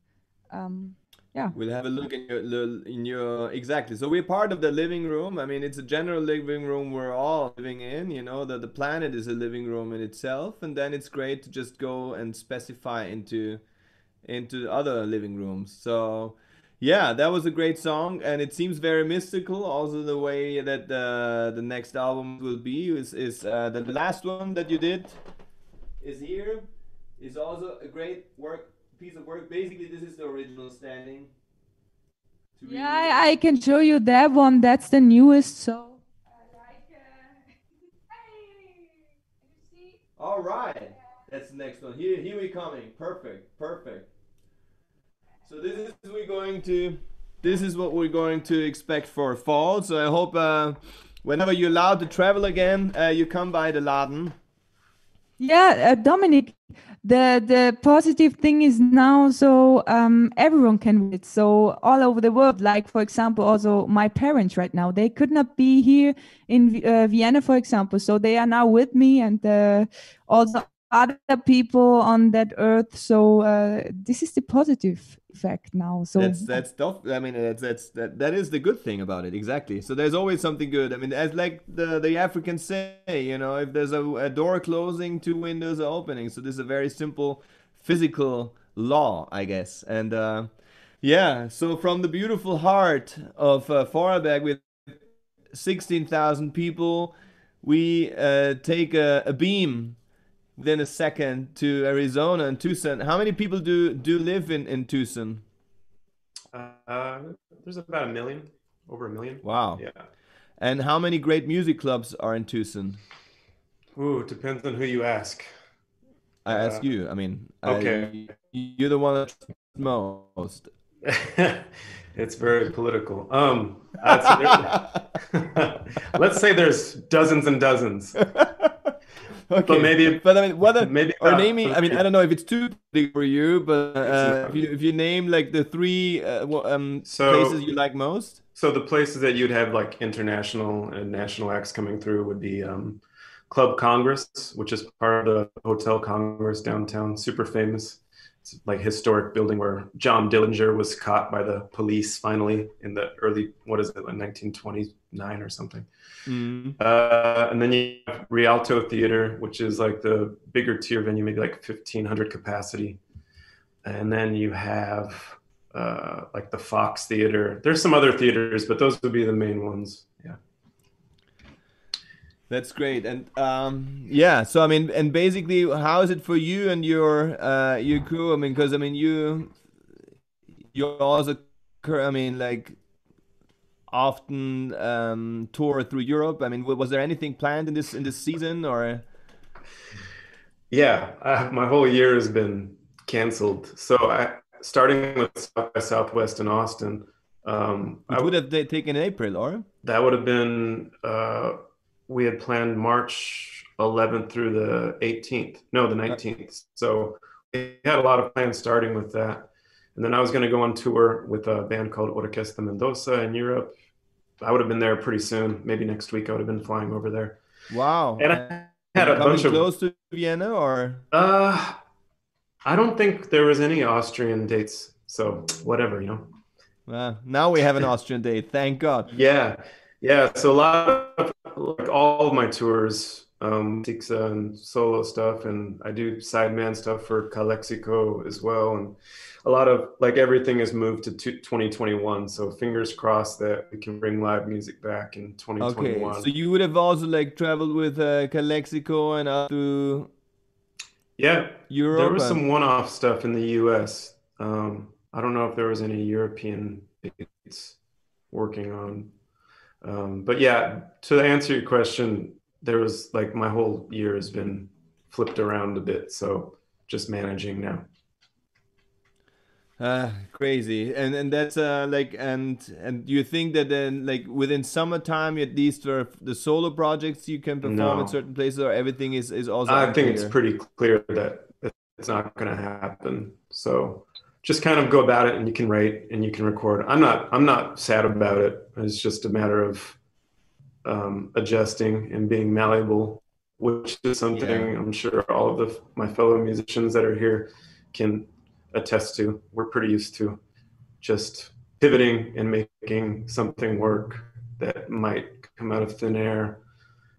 yeah, We'll have a look in your exactly. So we're part of the living room. I mean, it's a general living room we're all living in. You know that the planet is a living room in itself, and then it's great to just go and specify into other living rooms. So yeah, that was a great song, and it seems very mystical. Also, the way that the next album will be is the last one that you did is here is also a great piece of work. Basically, this is the original standing. yeah, I can show you that one. That's the newest. So All right, that's the next one. Here we coming. Perfect. So this is what we're going to expect for fall. So I hope whenever you're allowed to travel again, you come by the Laden. yeah, Dominic, the positive thing is now, so everyone can visit, so all over the world. Like for example, also my parents right now, they could not be here in Vienna, for example, so they are now with me, and also other people on that earth. So this is the positive effect now. So That's tough. I mean, that is the good thing about it. Exactly. So there's always something good. I mean, as like the Africans say, you know, if there's a door closing, two windows are opening. So this is a very simple physical law, I guess. And yeah, so from the beautiful heart of Vorarlberg with 16,000 people, we take a beam within a second to Arizona and Tucson. How many people do live in Tucson? There's about 1 million, over 1 million. Wow. Yeah. And how many great music clubs are in Tucson? Ooh, it depends on who you ask. I ask you. I mean, okay. You're the one that most. It's very political. Let's say there's dozens and dozens. Okay, but I mean, maybe or naming. I mean, I don't know if it's too big for you, but if you name like the three places you like most. So the places that you'd have like international and national acts coming through would be Club Congress, which is part of the Hotel Congress downtown, super famous. It's like historic building where John Dillinger was caught by the police finally in the early, what is it, like 1929 or something. Mm. And then you have Rialto Theater, which is like the bigger tier venue, maybe like 1,500 capacity. And then you have like the Fox Theater. There's some other theaters, but those would be the main ones. Yeah. That's great. And yeah, so I mean, and basically, how is it for you and your crew? I mean, because I mean, you're also, I mean, like often tour through Europe. I mean, was there anything planned in this season or? Yeah, my whole year has been canceled. So starting with South by Southwest in Austin. Which would have taken April, or? That would have been. We had planned March 11th through the 18th. No, the 19th. So we had a lot of plans starting with that. And then I was going to go on tour with a band called Orquesta Mendoza in Europe. I would have been there pretty soon. Maybe next week I would have been flying over there. Wow. And I had a coming bunch of close to Vienna, or I don't think there was any Austrian dates. So whatever, you know. now we have an Austrian date, thank God. Yeah. Yeah. So a lot of like all of my tours, Tixa and solo stuff, and I do sideman stuff for Calexico as well. And a lot of like everything has moved to 2021. So fingers crossed that we can bring live music back in 2021. Okay, so you would have also like traveled with Calexico and up to Yeah, Europe. there was some one-off stuff in the US. I don't know if there was any European dates working on. But yeah, to answer your question, there was like my whole year has been flipped around a bit. So just managing now. Crazy, and that's like and you think that then like within summertime at least for the solo projects you can perform at No. certain places, or everything is also I think it's unclear? pretty clear that it's not going to happen. So just kind of go about it, and you can write and you can record. I'm not sad about it. It's just a matter of adjusting and being malleable, which is something Yeah. I'm sure all of my fellow musicians that are here can attest to. We're pretty used to just pivoting and making something work that might come out of thin air.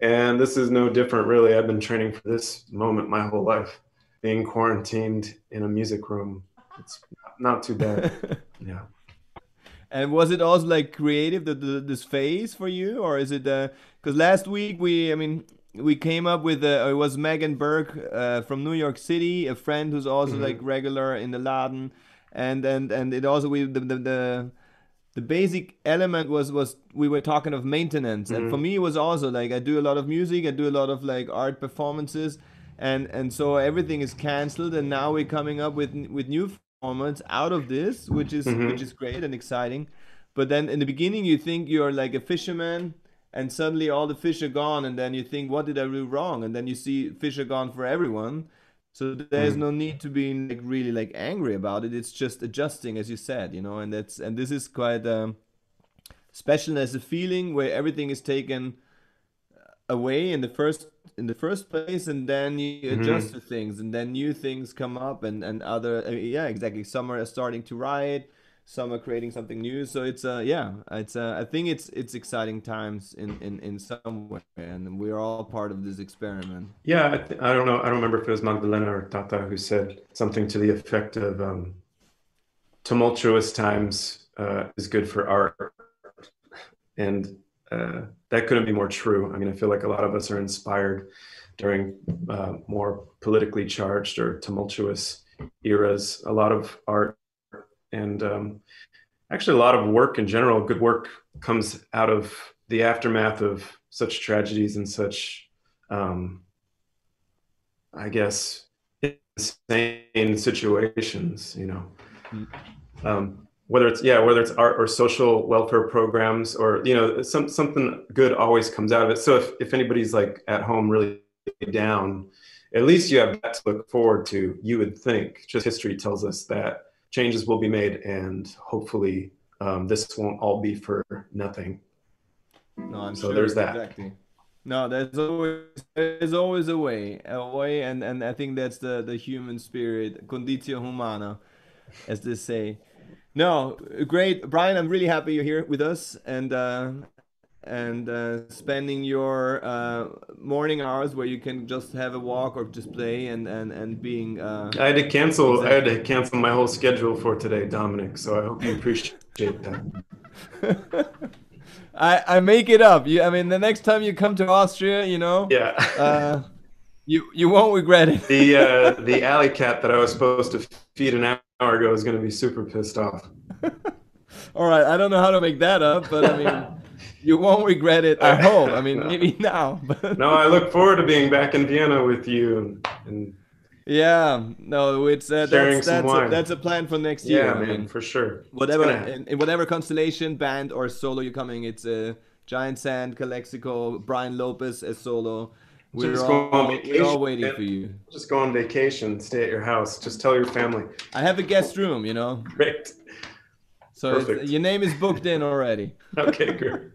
And this is no different, really. I've been training for this moment my whole life, being quarantined in a music room. It's not too bad. Yeah. And was it also like creative this phase for you, or is it because last week we came up with it was Megan Burke from New York City, a friend who's also like regular in the Laden, and it also the basic element was we were talking of maintenance, and for me it was also like I do a lot of music, I do a lot of like art performances, and so everything is canceled, and now we're coming up with new formats out of this, which is great and exciting. But then in the beginning you think you're like a fisherman, and suddenly all the fish are gone, and then you think, what did I do wrong? And then you see fish are gone for everyone. So there's no need to be like really like angry about it. It's just adjusting, as you said, and this is quite special as a feeling where everything is taken away in the first place, and then you adjust to things, and then new things come up, and other yeah, exactly. Some are starting to write, some are creating something new. So it's I think it's exciting times in some way, and we're all part of this experiment. Yeah, I don't know. I don't remember if it was Magdalena or Tata who said something to the effect of tumultuous times is good for art. And that couldn't be more true. I mean, I feel like a lot of us are inspired during more politically charged or tumultuous eras. A lot of art and actually a lot of work in general, good work comes out of the aftermath of such tragedies and such, I guess, insane situations, whether it's art or social welfare programs, or something good always comes out of it. So if anybody's like at home really down, at least you have that to look forward to. You would think, just history tells us that changes will be made, and hopefully this won't all be for nothing. No, I'm so sure. There's that. Exactly. No, there's always a way, and I think that's the human spirit, conditio humana, as they say. No, great, Brian. I'm really happy you're here with us, and spending your morning hours where you can just have a walk or just play, and being. I had to cancel. I had to cancel my whole schedule for today, Dominic. So I hope you appreciate that. I make it up. I mean, the next time you come to Austria, Yeah. You won't regret it. The alley cat that I was supposed to feed an hour ago is going to be super pissed off. All right, I don't know how to make that up, but I mean, you won't regret it. I hope. I mean, maybe now. But no, I look forward to being back in Vienna with you and yeah, no, it's sharing some wine. That's a plan for next year. Yeah, man, for sure. Whatever in whatever constellation, band or solo you're coming, it's Giant Sand, Calexico, Brian Lopez as solo. We're all waiting for you. Just go on vacation, stay at your house. Just tell your family. I have a guest room, you know. Great. So your name is booked in already. Okay, good.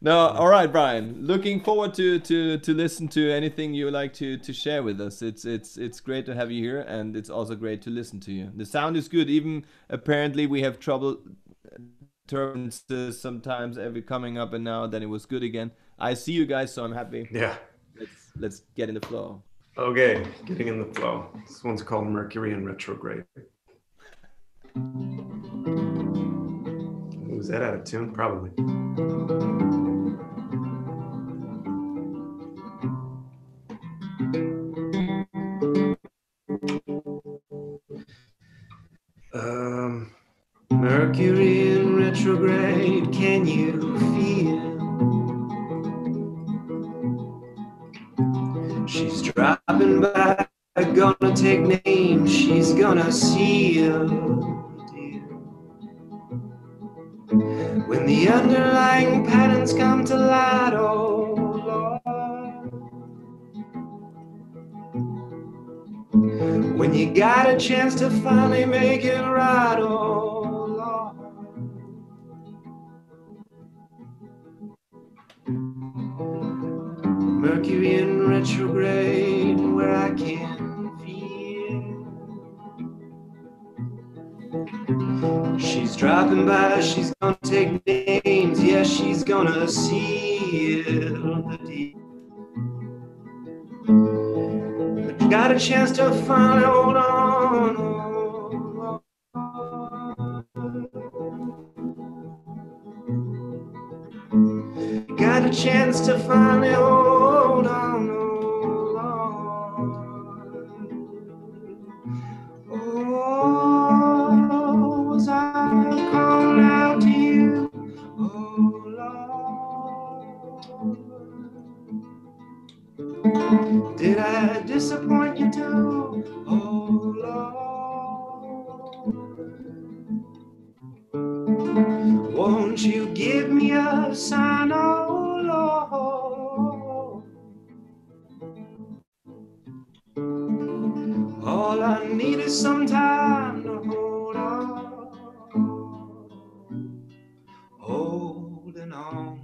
No, all right, Brian. Looking forward to listen to anything you like to share with us. It's great to have you here, and it's also great to listen to you. The sound is good. Even apparently we have trouble turbulences sometimes every coming up and now, then it was good again. I see you guys, so I'm happy. Yeah. Let's get in the flow. Okay, getting in the flow. This one's called Mercury in Retrograde. Was that out of tune? Probably. Mercury in retrograde, can you feel? She's dropping by, gonna take names, she's gonna seal the deal. When the underlying patterns come to light, oh Lord. When you got a chance to finally make it right, oh Lord. Mercury in retrograde, where I can feel. She's dropping by, she's gonna take names, yeah, she's gonna seal the deal. But you got a chance to finally hold on, oh Lord. Got a chance to finally hold on, oh Lord. Oh, was I calling out to you, oh Lord? Did I disappoint you too, oh Lord? Won't you give me a sign, oh Lord? All I need is some time to hold on, holding on.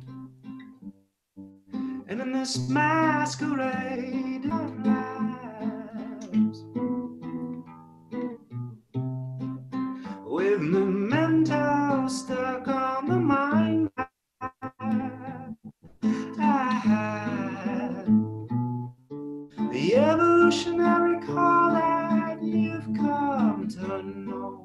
And in this masquerade of lives, with memento stuck on the mind, I had the evolutionary call that you've come to know.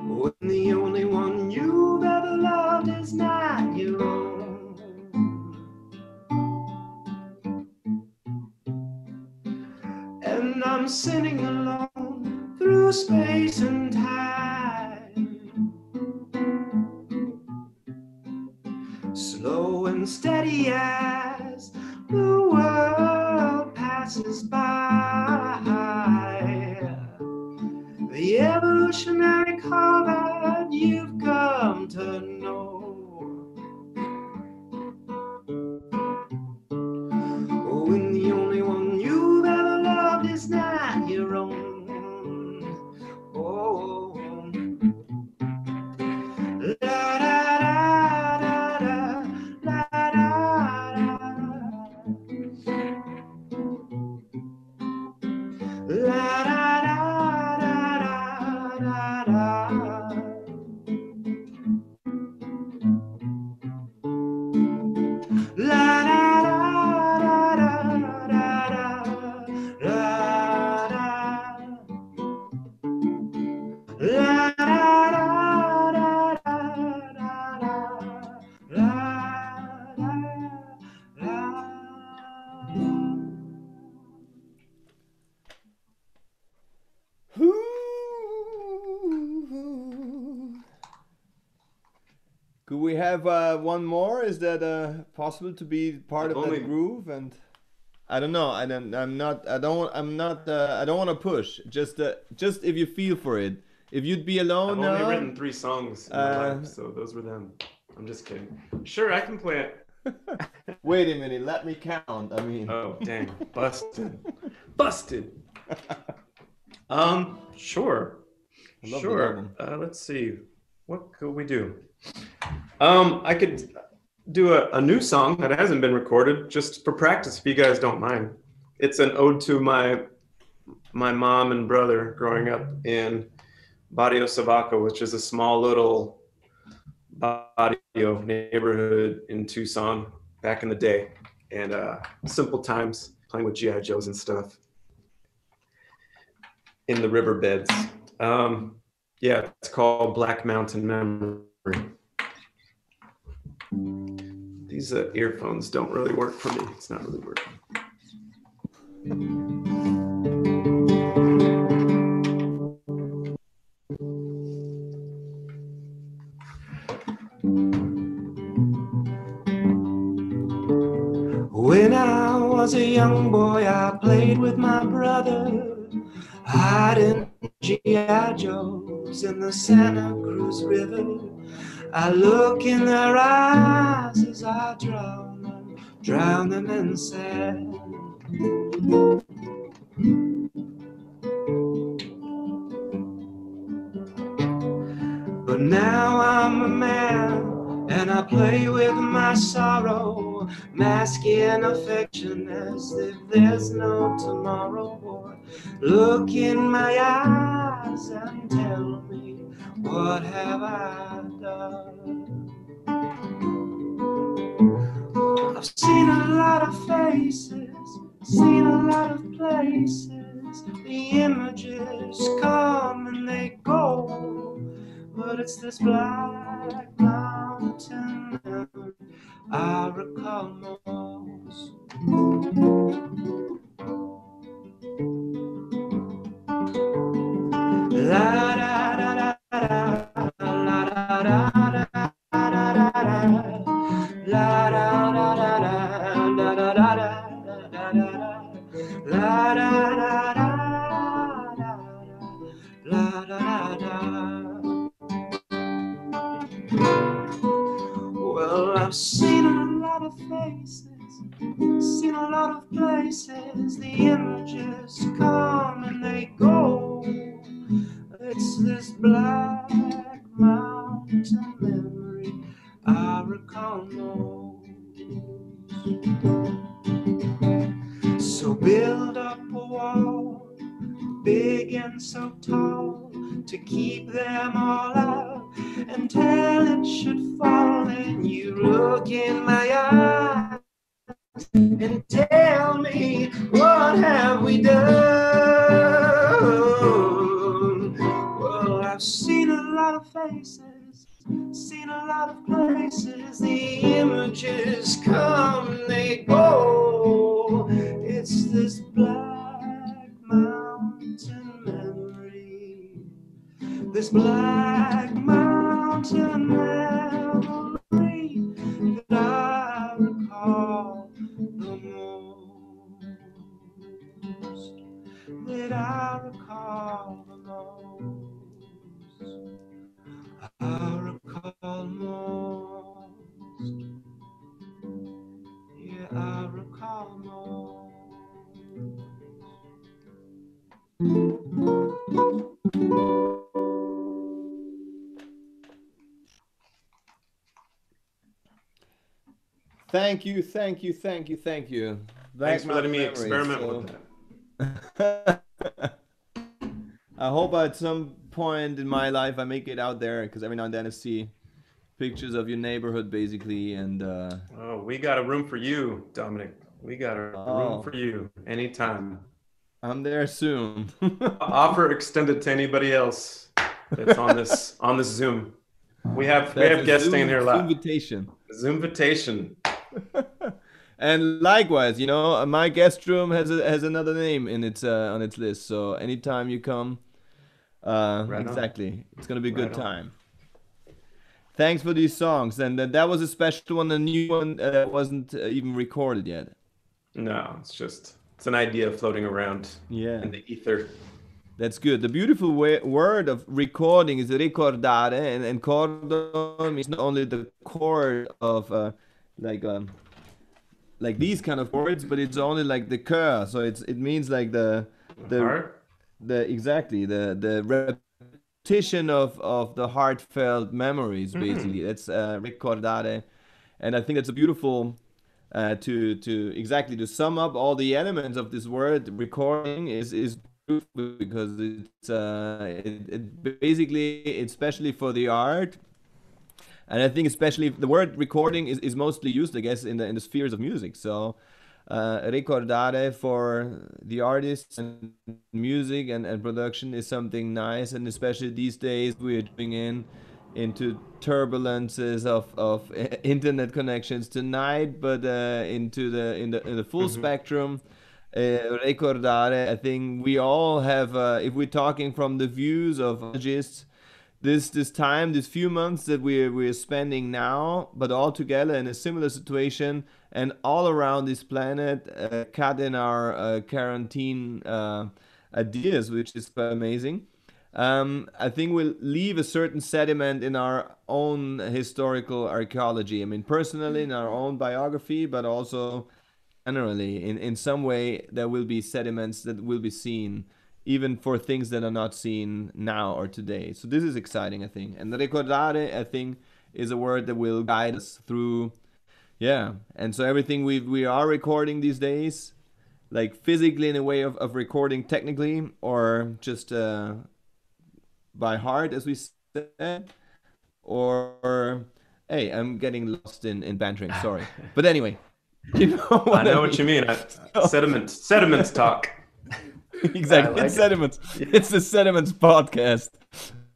When the only one you've ever loved is not your own. And I'm sitting alone through space and time, slow and steady as the world passes by. The evolutionary call that you've come to know. When the only one you've ever loved is not your own. Oh, la da da da da, la da da, la da. Could we have one more? Is that possible to be part of that groove? And I don't know. I don't want to push. Just if you feel for it. If you'd be alone I've now. only written 3 songs in my life, so those were them. I'm just kidding. Sure, I can play it. Wait a minute, let me count. I mean, Oh, dang. Busted. Busted. Sure. I love the Sure. album. Let's see. What could we do? I could do a new song that hasn't been recorded just for practice, if you guys don't mind. It's an ode to my mom and brother growing up in Barrio Sabaco, which is a small little barrio neighborhood in Tucson back in the day. And simple times playing with G.I. Joes and stuff in the riverbeds. Yeah, it's called Black Mountain Memory. These earphones don't really work for me. It's not really working. When I was a young boy, I played with my brother, hiding G.I. Joes in the Santa Cruz River. I look in their eyes as I drown them in sand. But now I'm a man, and I play with my sorrow, masking affection as if there's no tomorrow. Boy, look in my eyes and tell me, what have I done? I've seen a lot of faces, seen a lot of places. The images come and they go, but it's this black mountain memory I recall most. La da da da da, la da da da da da da, la da da da da da da da da da, la da da da la da da. Well, I've seen a lot of faces, seen a lot of places. The images come and they go. It's this black mountain memory I recall most. So build up a wall, big and so tall, to keep them all out until it should fall. And you look in my eyes and tell me, what have we done? Well, I've seen a lot of faces, seen a lot of places. The images come and they go. It's this black mountain memory, this black mountain memory that I recall the most, that I recall the most, I recall most, yeah, I recall most. Thank you, thank you, thank you, thank you. Thanks for letting me experiment with that. I hope at some point in my life I make it out there, because every now and then I see pictures of your neighborhood, basically, and oh, we got a room for you, Dominic. We got a room for you anytime. I'm there soon. Offer extended to anybody else that's on this Zoom. We have guests staying here live. Zoomvitation. And likewise, you know, my guest room has another name in its on its list. So anytime you come, exactly, it's gonna be a good time. Thanks for these songs, and that was a special one, a new one that wasn't even recorded yet. No, it's an idea floating around in the ether. That's good. The beautiful word of recording is ricordare, and cordo means not only the chord of like um, like these kind of chords, but it's only like the cœur. So it means like the Heart? exactly the repetition of the heartfelt memories. Basically, that's ricordare, and I think that's a beautiful to exactly to sum up all the elements of this word. Recording is because it's it basically, especially for the art, and I think especially the word recording is mostly used, I guess, in the spheres of music. So ricordare for the artists and music and production is something nice, and especially these days we're doing into turbulences of internet connections tonight, but into in the full spectrum. Ricordare, I think we all have, if we're talking from the views of artists, this time, this few months that we're spending now, but all together in a similar situation and all around this planet, cut in our quarantine ideas, which is quite amazing. I think we'll leave a certain sediment in our own historical archaeology. I mean, personally, in our own biography, but also generally, in some way, there will be sediments that will be seen, even for things that are not seen now or today. So this is exciting, I think. And ricordare, I think, is a word that will guide us through. Yeah, and so everything we are recording these days, like physically in a way of recording technically, or just by heart, as we said, or hey, I'm getting lost in bantering. Sorry, but anyway, you know what I know what you mean. Sediments talk. Exactly, like it's sediments. It's the sediments podcast.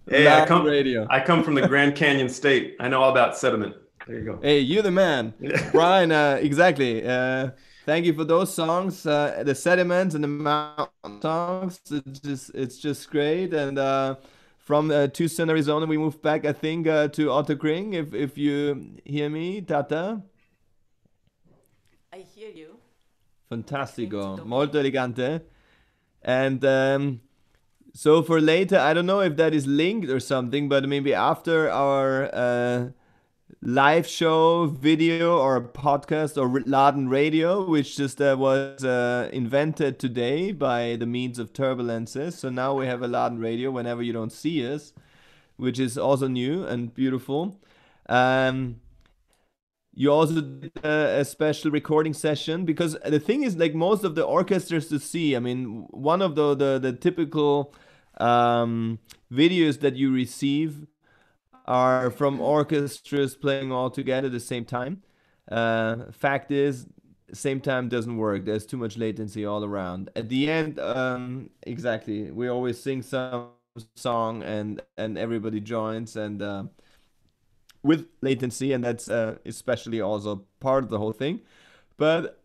Hey, Laden radio. I come from the Grand Canyon State. I know all about sediment. There you go. Hey, you're the man, Brian. Exactly. Thank you for those songs, the sediments and the mountain songs. It's just great. And from Tucson, Arizona, we moved back, I think, to Otterkring. If you hear me, Tata. I hear you. Fantastico, molto elegante. And so for later, I don't know if that is linked or something, but maybe after our live show, video, or podcast, or Laden radio, which just was invented today by the means of turbulences. So now we have a Laden radio whenever you don't see us, which is also new and beautiful. You also did a special recording session, because the thing is, like, most of the orchestras to see, I mean, one of the typical videos that you receive are from orchestras playing all together at the same time. Fact is, same time doesn't work. There's too much latency all around. At the end, exactly, we always sing some song and everybody joins, and with latency, and that's especially also part of the whole thing. But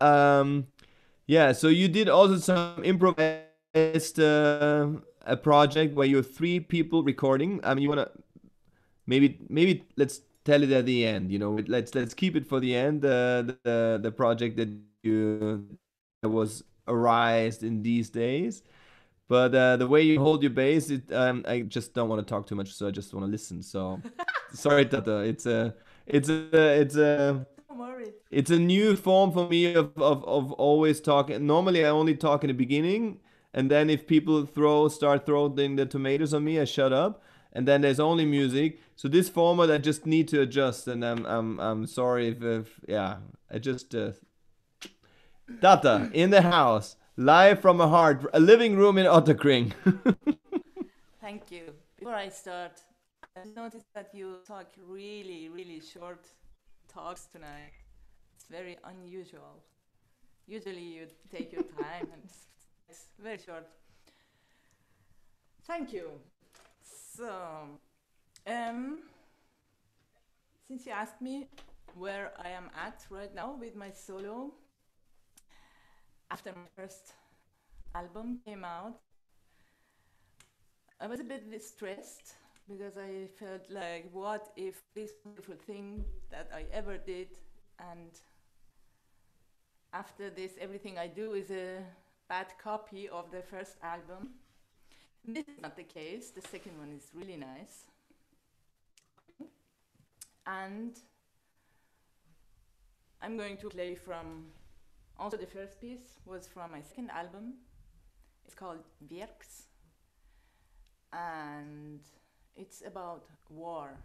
yeah, so you did also some improvised a project where you're three people recording. I mean, you wanna maybe let's tell it at the end. You know, let's keep it for the end. The project that that was arised in these days. But the way you hold your bass, I just don't want to talk too much, so I just want to listen. So sorry, Tata. It's a new form for me of always talking. Normally, I only talk in the beginning, and then if people start throwing the tomatoes on me, I shut up, and then there's only music. So this format, I just need to adjust, and I'm sorry if yeah, I just Tata in the house. Live from a living room in Otterkring. Thank you. Before I start, I noticed that you talk really, really short talks tonight. It's very unusual. Usually you take your time and it's very short. Thank you. So, since you asked me where I am at right now with my solo, after my first album came out, I was a bit distressed because I felt like, what if this beautiful thing that I ever did, and after this everything I do is a bad copy of the first album. This is not the case. The second one is really nice. And I'm going to play from, also the first piece was from my second album. It's called Werks. And it's about war.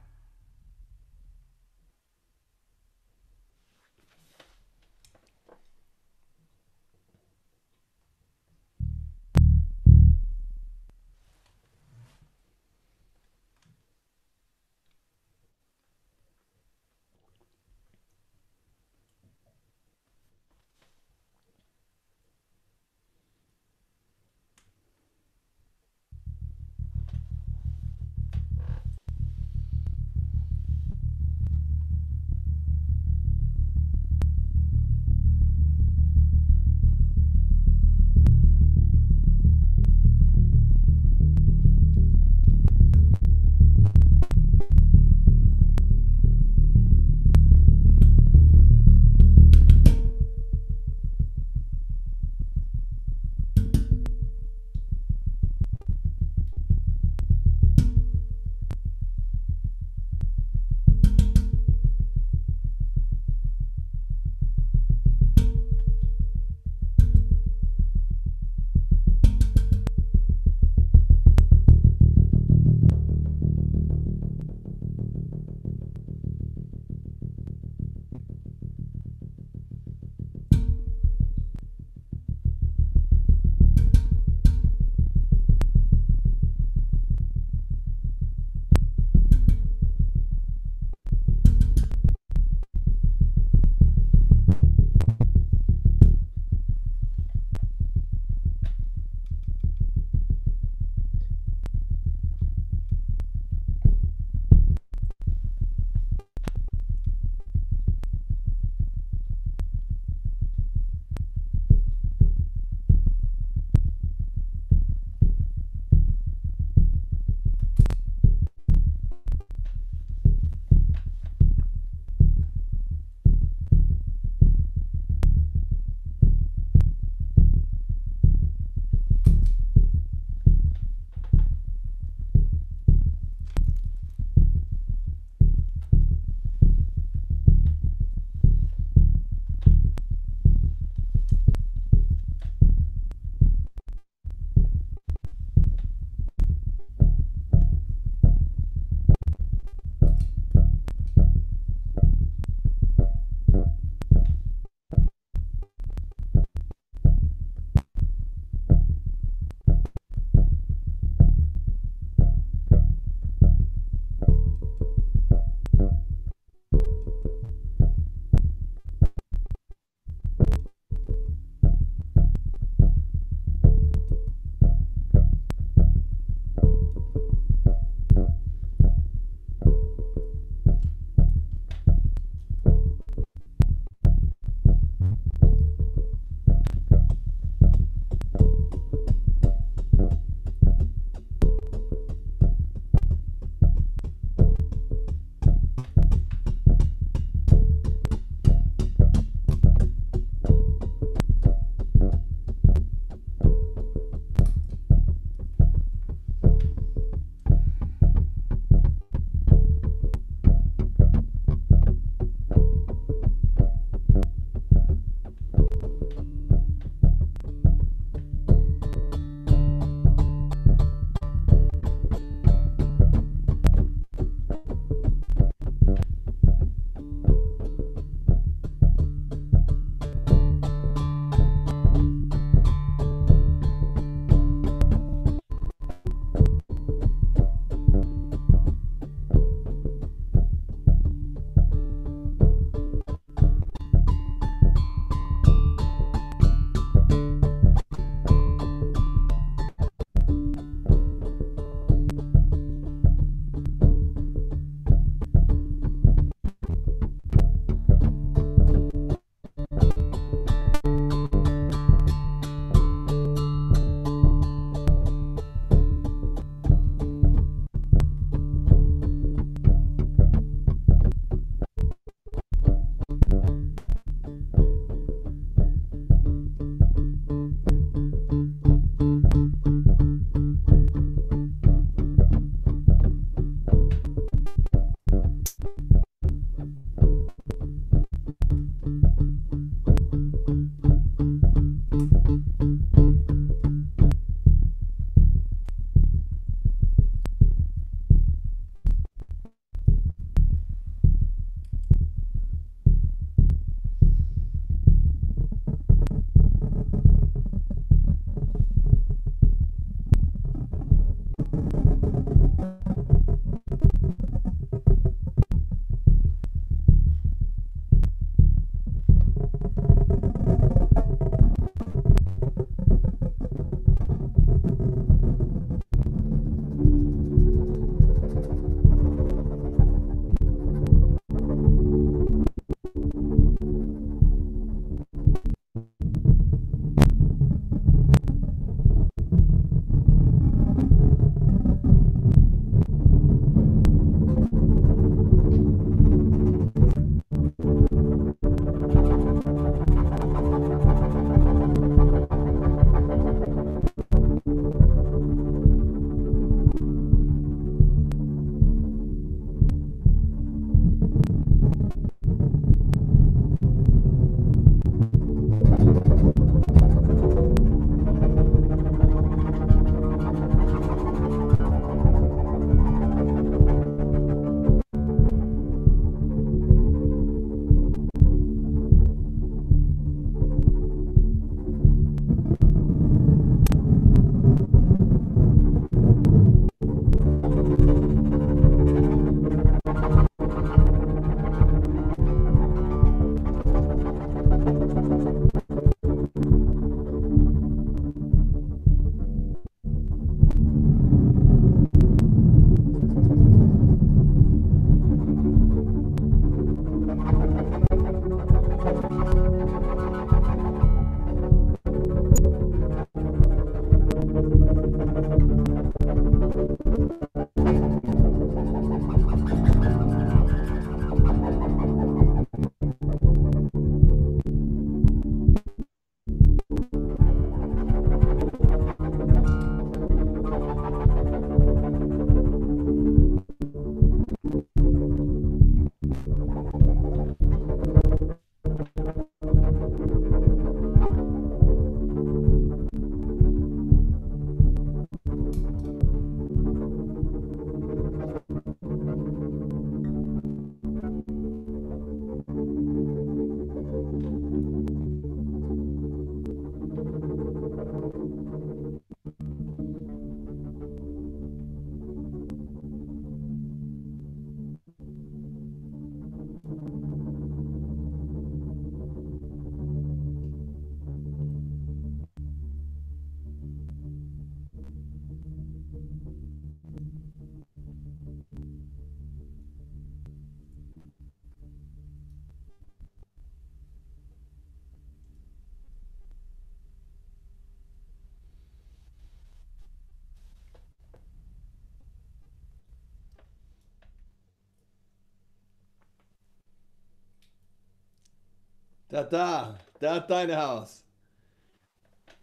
Da, deine Haus.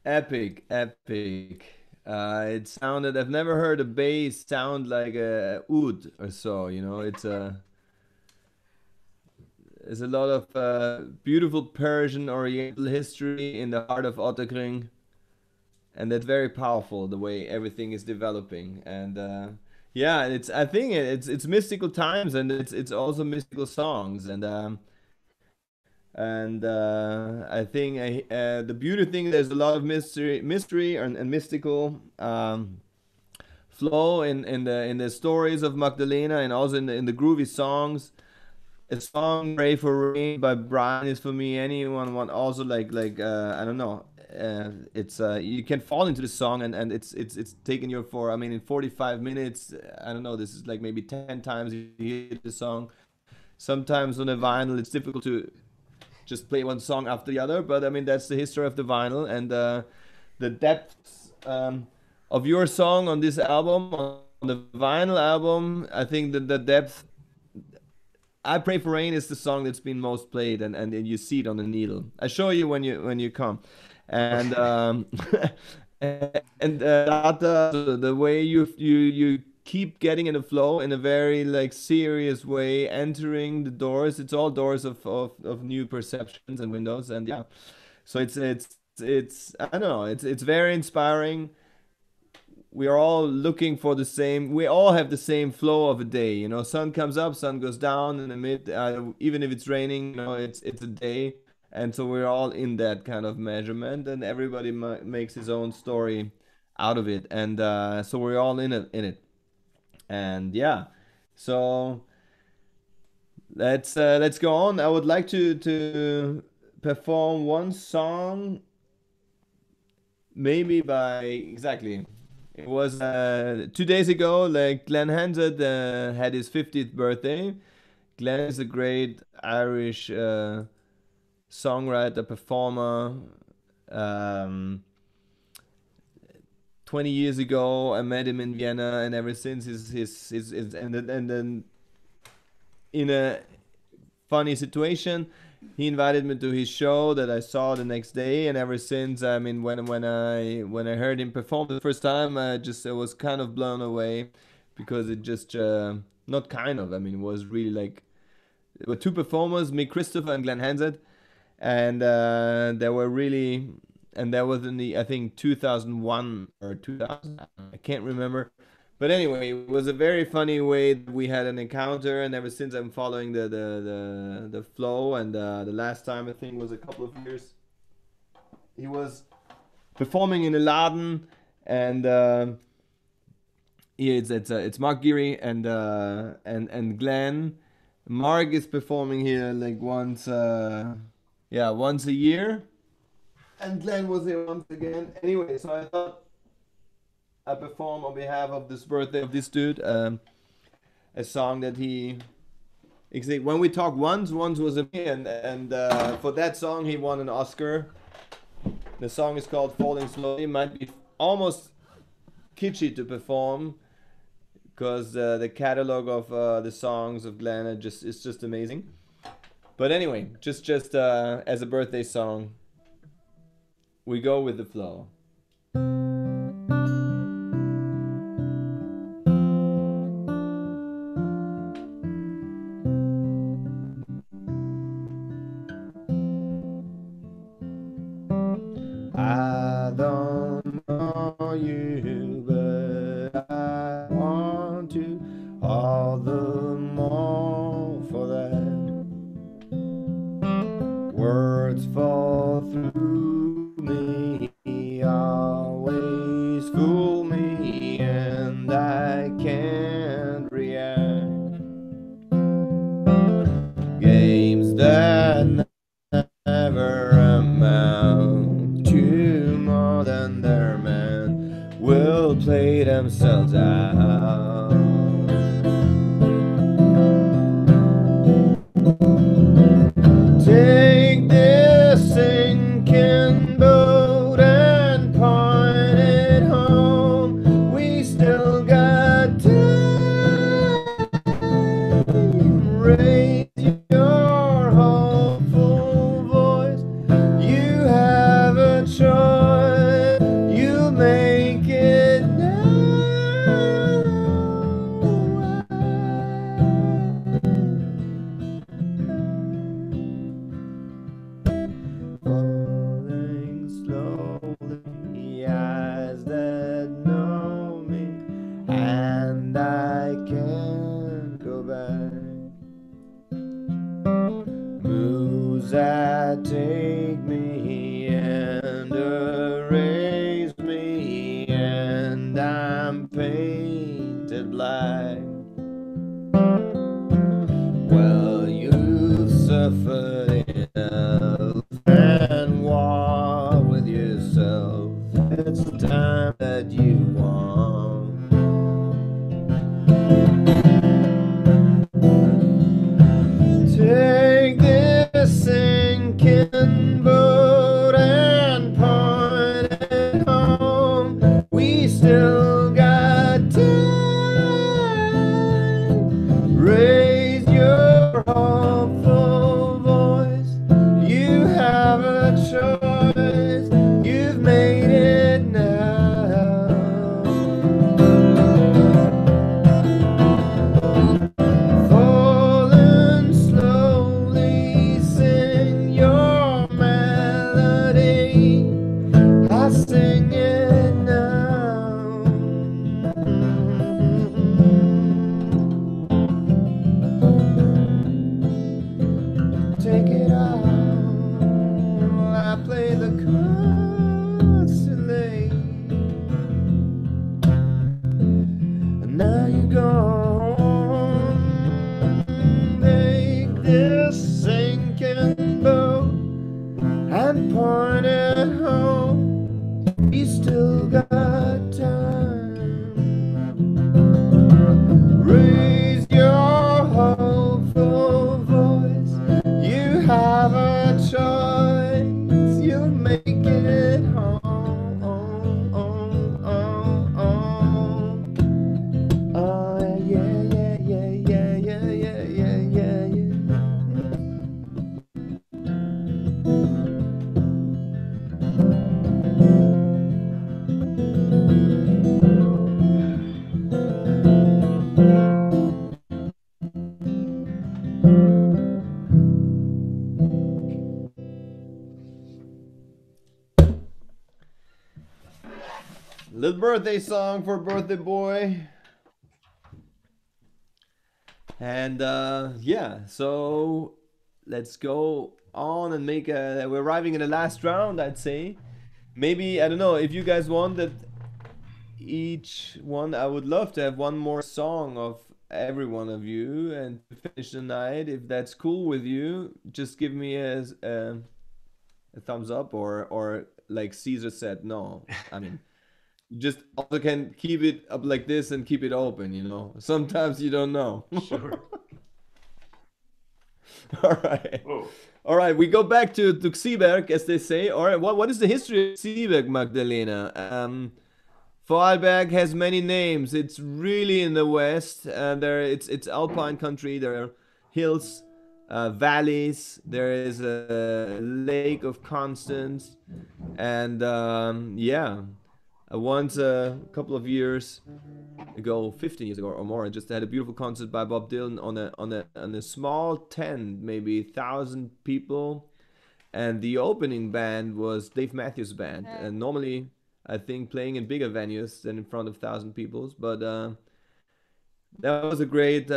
Epic, epic. It sounded, I've never heard a bass sound like a oud or so, you know, there's a lot of beautiful Persian Oriental history in the heart of Ottakring, and that's very powerful the way everything is developing. And yeah, it's I think it's mystical times, and it's also mystical songs. And I think the beauty thing, there's a lot of mystery and mystical flow in the stories of Magdalena, and also in the groovy songs. A song "Pray for Rain" by Brian is for me. Anyone want also like I don't know. It's you can fall into the song, and it's taken you for, I mean, in 45 minutes. I don't know. This is like maybe 10 times you hear the song. Sometimes on a vinyl, it's difficult to just play one song after the other. But I mean, that's the history of the vinyl, and the depths of your song on this album, on the vinyl album. I think that the depth. "I Pray for Rain" is the song that's been most played, and you see it on the needle. I show you when you come, and and the way you keep getting in the flow in a very like serious way, entering the doors. It's all doors of new perceptions and windows, and yeah. So it's I don't know. It's very inspiring. We are all looking for the same, we all have the same flow of a day, you know. Sun comes up, sun goes down in the mid, even if it's raining, you know, it's a day. And so we're all in that kind of measurement, and everybody makes his own story out of it. And so we're all in it. And yeah, so let's go on. I would like to perform one song, maybe by exactly. It was 2 days ago. Like Glenn Hansard had his 50th birthday. Glenn is a great Irish songwriter, performer. Um, 20 years ago, I met him in Vienna, and ever since his and then in a funny situation, he invited me to his show that I saw the next day, and ever since, I mean, when I heard him perform the first time, I was kind of blown away, because it just not kind of, I mean, it was really like, there were two performers, me, Christopher, and Glenn Hansard, and they were really, and that was in the, I think, 2001 or 2000, I can't remember. But anyway, it was a very funny way that we had an encounter, and ever since I'm following the flow. And the last time, I think, was a couple of years. He was performing in a Laden, and yeah, it's Mark Geary and Glenn. Mark is performing here like once a year, and Glenn was here once again. Anyway, so I thought I perform on behalf of this birthday of this dude, a song that he, when we talk once was a me, and for that song he won an Oscar. The song is called "Falling Slowly." It might be almost kitschy to perform, because the catalog of the songs of Glenn is just amazing. But anyway, just as a birthday song, we go with the flow. I don't know you, but I want to all the more for that. Words fall through me, always fool me, and I can't react. Games that never amount to more than their man will play themselves out. Take this sinking boat and point it home. We still got time. Raise your hopeful voice. it's the time that you want. Take this sinking boat and point it home. We still got time. Raise your hopeful voice. You have a choice. You've made it now. Falling slowly, sing your melody. I sing it now. Take it out. I play the constellation. And now you're gone. Take this sinking boat and point it home. We still got time. Raise your hopeful voice. You have a choice. You'll make it home. Oh, yeah, yeah, yeah, yeah, yeah, yeah, yeah, yeah, yeah. Little birthday song for birthday boy. And yeah, so let's go on and make a. We're arriving in the last round, I'd say. Maybe, I don't know, if you guys want that each one, I would love to have one more song of every one of you and to finish the night. If that's cool with you, just give me a thumbs up, or like Caesar said, no. I mean, you just also can keep it up like this and keep it open, you know. Sometimes you don't know. Sure. All right. Oh, All right, we go back to Seeberg, as they say. All right, what is the history of Seeberg, Magdalena? Vorarlberg has many names. It's really in the west. It's alpine country. There are hills, valleys. There is a lake of Constance, and yeah, once a couple of years ago, 15 years ago or more, I just had a beautiful concert by Bob Dylan on a small tent, maybe 1,000 people, and the opening band was Dave Matthews Band, and normally I think playing in bigger venues than in front of 1,000 people, but that was a great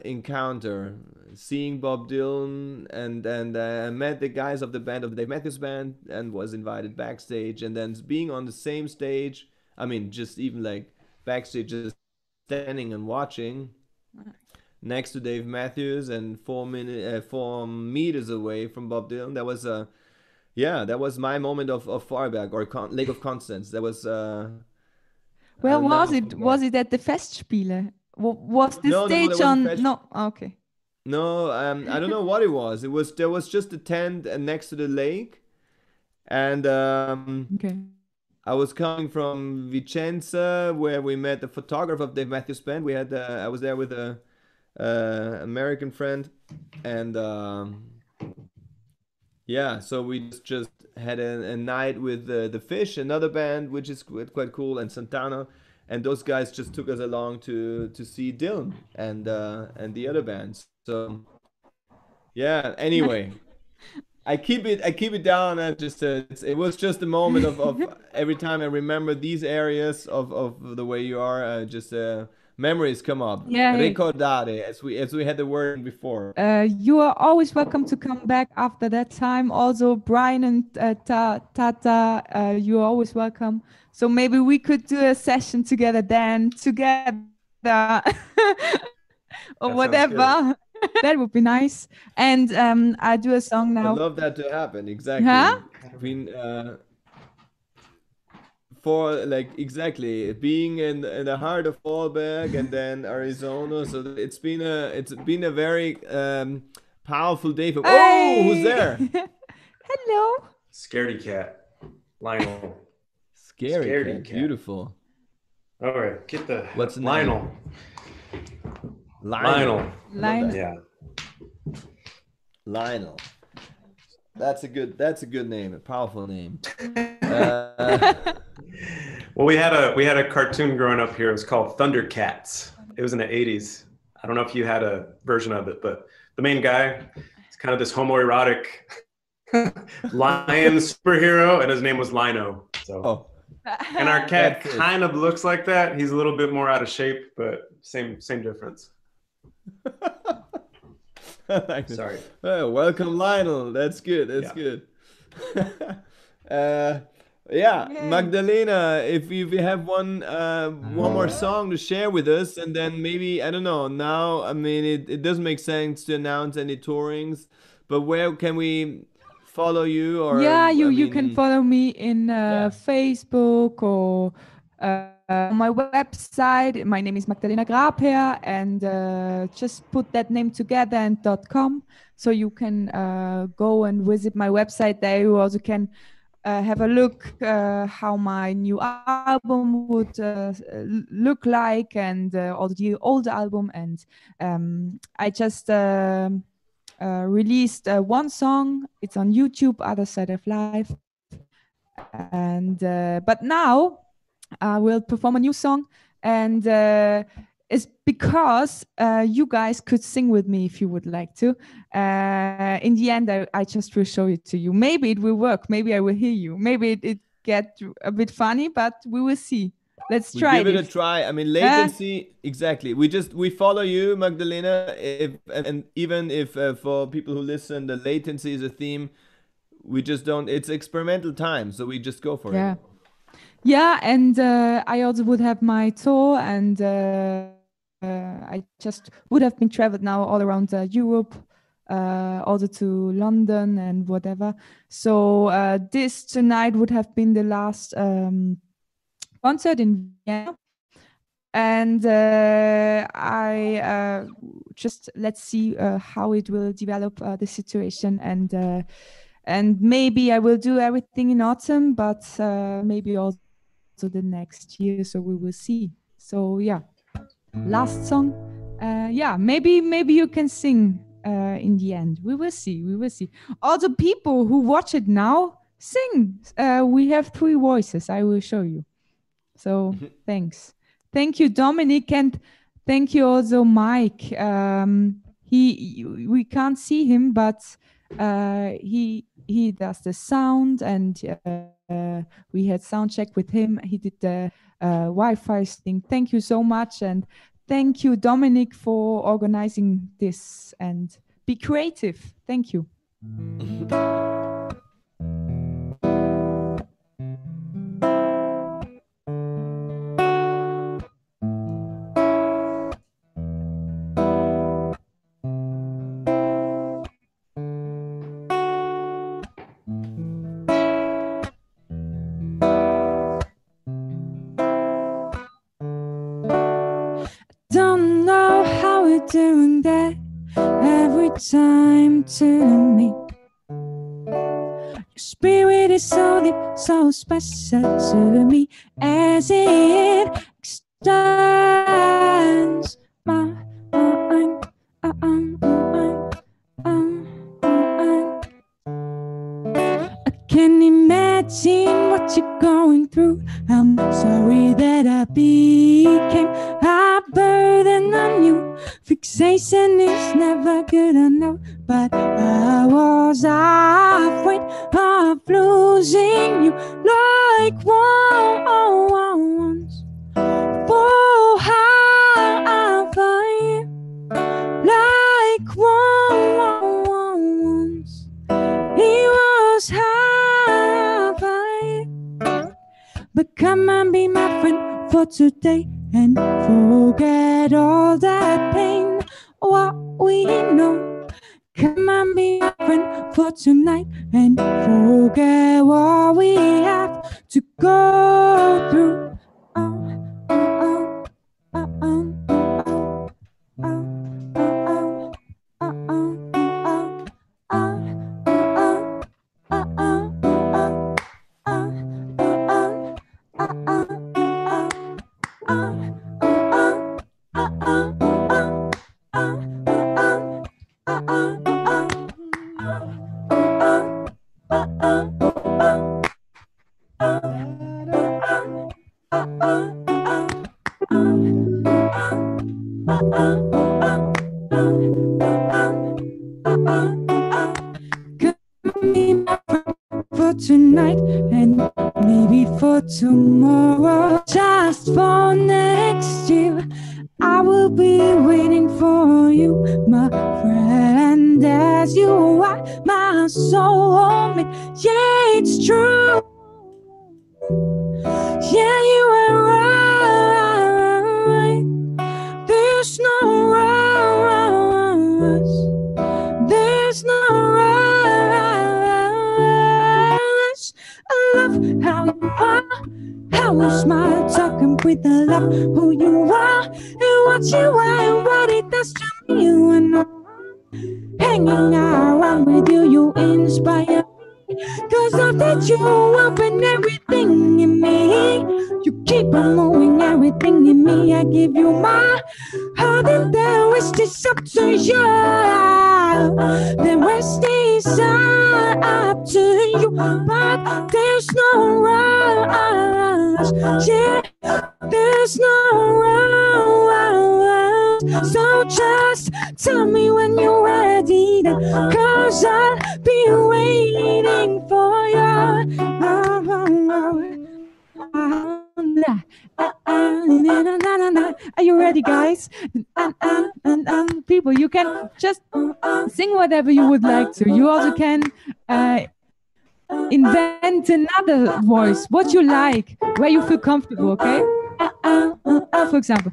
encounter, seeing Bob Dylan, and I met the guys of the band of the Dave Matthews Band and was invited backstage, and then being on the same stage, I mean, just even like backstage, just standing and watching next to Dave Matthews and 4 meters away from Bob Dylan. That was yeah, that was my moment of Vorarlberg, or Lake of Constance. That was Where I'll was never it? forget. Was it at the Festspiele? Was the No, there stage wasn't on? No, okay. No, I don't know what it was. There was just a tent next to the lake, and Okay. I was coming from Vicenza, where we met the photographer of Dave Matthews Band. We had I was there with a American friend, and yeah, so we just had a night with the Fish, another band which is quite cool, and Santana, and those guys just took us along to see Dylan and the other bands. So yeah. Anyway, I keep it down, and just it was just a moment of every time I remember these areas of the way you are, just memories come up. Yeah, hey. Ricordare, as we had the word before. You are always welcome to come back after that time. Also, Brian and Tata, you are always welcome. So maybe we could do a session together then, together, or sounds whatever. That would be nice. And I do a song I'd now. love that to happen. Exactly. Huh? Between for like exactly being in the heart of Fallback and then Arizona. So it's been a very powerful day for. Oh, who's there? Hello. Scaredy cat. Lionel. Scaredy Cat. Beautiful. All right, get the What's the Lionel. name? Lionel. Yeah. Lionel. That's a good name, a powerful name. Well, we had a cartoon growing up here. It was called Thundercats. It was in the 80s. I don't know if you had a version of it, but the main guy is kind of this homoerotic lion superhero, and his name was Lino. So, and our cat kind of looks like that. He's a little bit more out of shape, but same difference. Sorry. Oh, welcome, Lionel. That's good. That's good. Magdalena, if you have one more song to share with us, and then maybe, I don't know, now, I mean, it doesn't make sense to announce any tourings, but where can we follow you? Or you can follow me in Facebook or on my website. My name is Magdalena Grabher, and just put that name together and .com, so you can go and visit my website. There you also can have a look how my new album would look like, and also the old album. And I just released one song. It's on YouTube, Other Side of Life. And but now I will perform a new song, and it's because you guys could sing with me if you would like to. In the end, I just will show it to you. Maybe it will work. Maybe I will hear you. Maybe it get a bit funny, but we will see. Let's try it. Give it a try. I mean, latency, exactly. We follow you, Magdalena. And even if for people who listen, the latency is a theme, we just don't. It's experimental time, so we just go for it. Yeah, and I also would have my tour, and I just would have been traveled now all around Europe, also to London and whatever. So this tonight would have been the last concert in Vienna. And I just let's see how it will develop, the situation, and maybe I will do everything in autumn, but maybe also the next year. So we will see. So last song. Maybe you can sing in the end. We will see. All the people who watch it now sing. We have 3 voices. I will show you. So thanks. Thank you, Dominic, and thank you also, Mike. We can't see him, but he does the sound, and we had sound check with him. He did the Wi-Fi thing. Thank you so much, and thank you, Dominic, for organizing this, and be creative. Thank you. Don't know how we're doing that every time to me. Your spirit is so deep, so special to me, as it extends my mind. I can imagine what you're going through. I'm sorry that I became a burden on you. Fixation is never good enough, but I was afraid of losing you like once. For how for you like once. He was high for you. But come and be my friend for today, and forget all that pain. What we know. Come and be my friend for tonight, and forget what we have to go for tomorrow, just for next year. I will be waiting for you, my friend, as you are my soulmate. Yeah, it's true. Yeah, you are right. There's no rush. There's no rush. I love how you are, how you smile, talking with the love, who you are, and what you are, and what it does to me. When I'm hanging around with you, you inspire me. Cause of that you open everything in me. You keep on moving everything in me. I give you my heart and the rest is up to you. The rest is up to you. But there's no rush. Yeah, there's no rush. So just tell me when you're ready, cause I'll be waiting for you. Are you ready, guys? People, you can just sing whatever you would like to. You also can invent another voice, what you like, where you feel comfortable, okay? For example,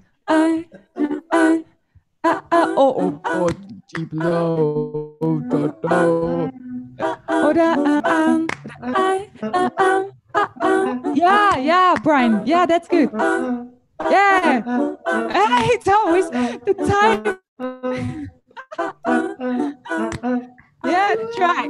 deep low, yeah, Brian, yeah, that's good. Yeah, it's always the time. Yeah, try.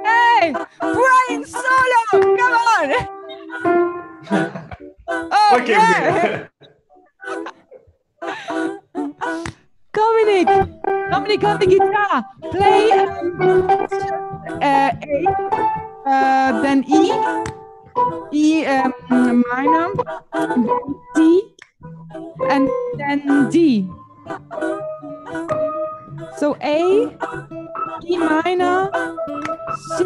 Hey, Brian solo, come on. Oh, yeah. Dominic on the guitar, play A, then E minor, D, and then D. So A, E minor, C,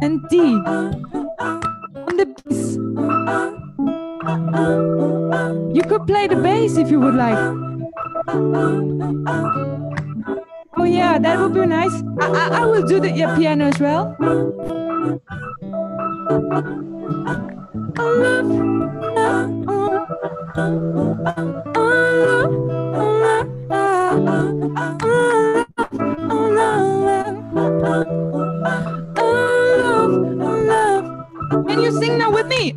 and D. On the bass. You could play the bass if you would like. Oh yeah, that would be nice. I will do the piano as well. Can you sing now with me?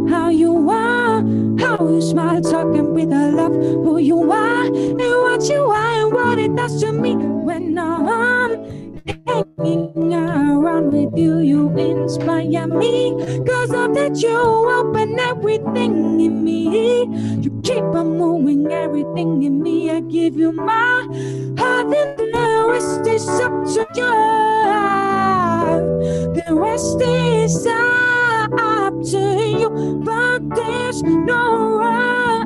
How you are, how you smile, talking with a love, who you are, and what you are, and what it does to me. When I'm hanging around with you, you inspire me. Cause of that you open everything in me. You keep on moving everything in me. I give you my heart and the rest is up to you. The rest is up to you, but there's no rush.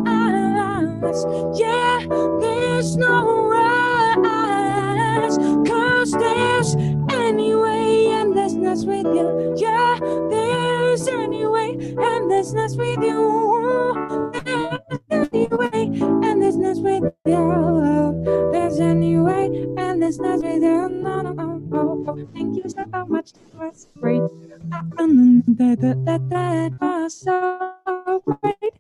Yeah, there's no rush. Cause there's anyway endlessness with you. Yeah, there's anyway endlessness with you. There's anyway endlessness with you. There's anyway endlessness with you. No. Thank you so much. That was great. That was so great.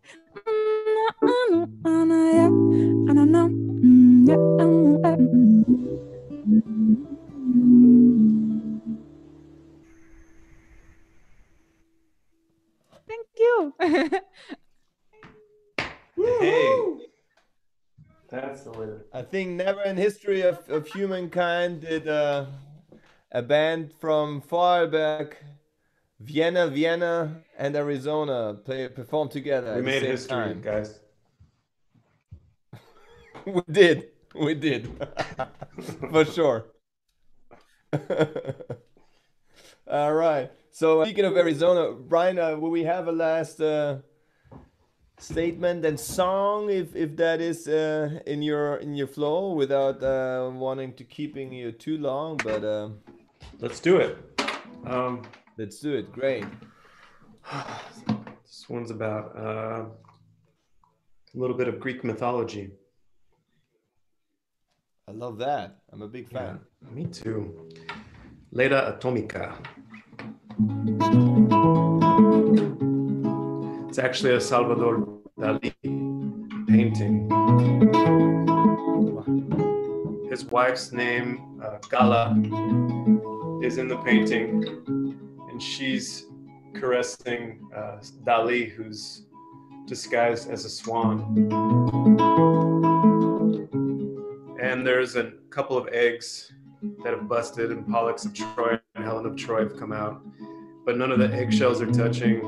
Thank you. Hey, that's the winner. I think never in history of humankind did a band from Vorarlberg, Vienna, and Arizona perform together. We at the made same history, time. guys. We did. For sure. All right. So speaking of Arizona, Brian, will we have a last statement and song, if that is in your flow, without wanting to keeping you too long? But Let's do it. let's do it. Great. This one's about a little bit of Greek mythology. I love that. I'm a big fan. Yeah, me too. Leda Atomica. It's actually a Salvador Dali painting. His wife's name, Gala, is in the painting, and she's caressing Dali, who's disguised as a swan. And there's a couple of eggs that have busted, and Pollux of Troy and Helen of Troy have come out, but none of the eggshells are touching.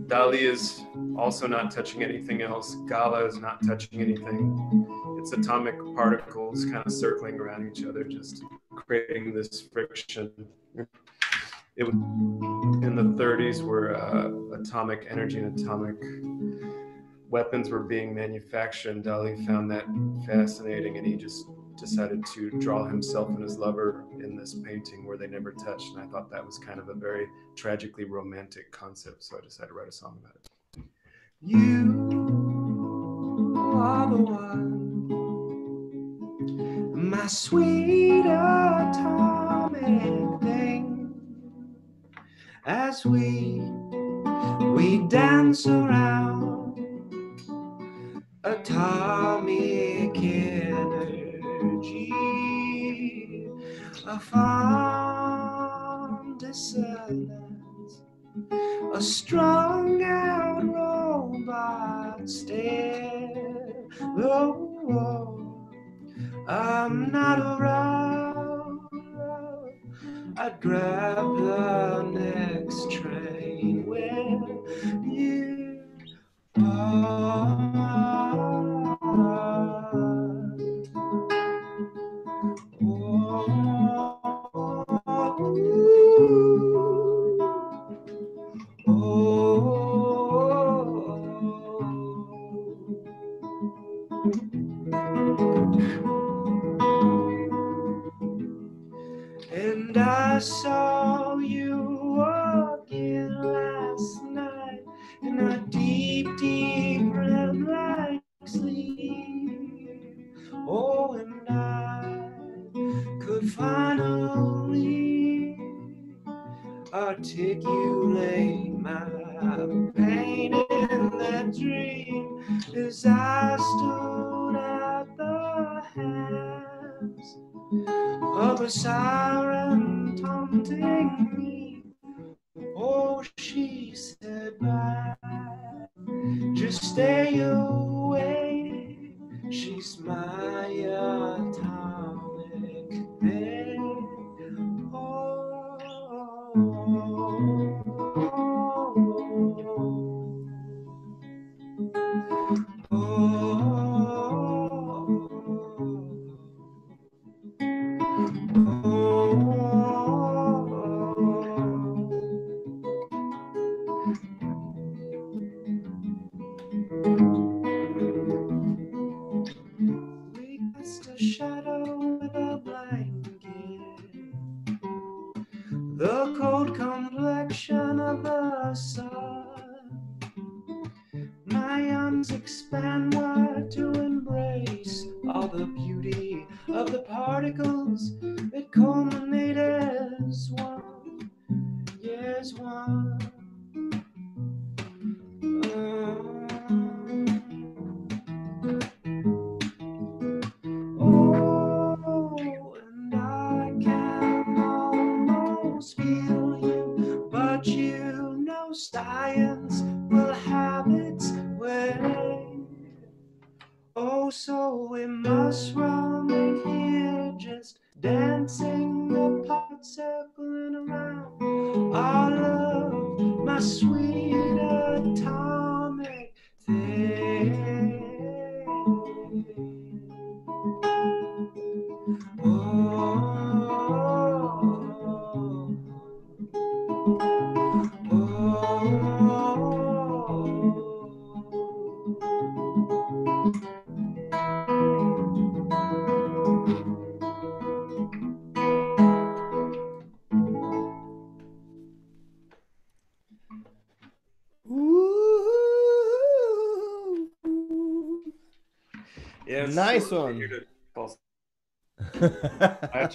Dali is also not touching anything else. Gala is not touching anything. It's atomic particles kind of circling around each other, just creating this friction. It was in the 30s where atomic energy and atomic weapons were being manufactured, and Dali found that fascinating, and he just decided to draw himself and his lover in this painting where they never touched. And I thought that was kind of a very tragically romantic concept, so I decided to write a song about it. You are the one, my sweet atomic thing, as we dance around atomic energy, a fond dissonance, a strung out robot stare. Oh, I'm not around. I'd grab the next train where you are. And I saw you again last night in a deep, deep red-like sleep. Oh, and I could finally articulate my pain in that dream as I stood at the hands of a siren taunting me. Oh, she said, bye, just stay away. She's my atomic thing. Oh, we cast a shadow with a blanket, the cold complexion of the sun. My arms expand wide to embrace all the beauty of the particles that culminate as one. Yes, one. Oh, and I can almost feel you, but you know science will have its way. Oh, so we must run here, just dancing apart, circling around our love, my sweet atomic thing. Oh, Yeah, it's Nice sort of one. weird to call-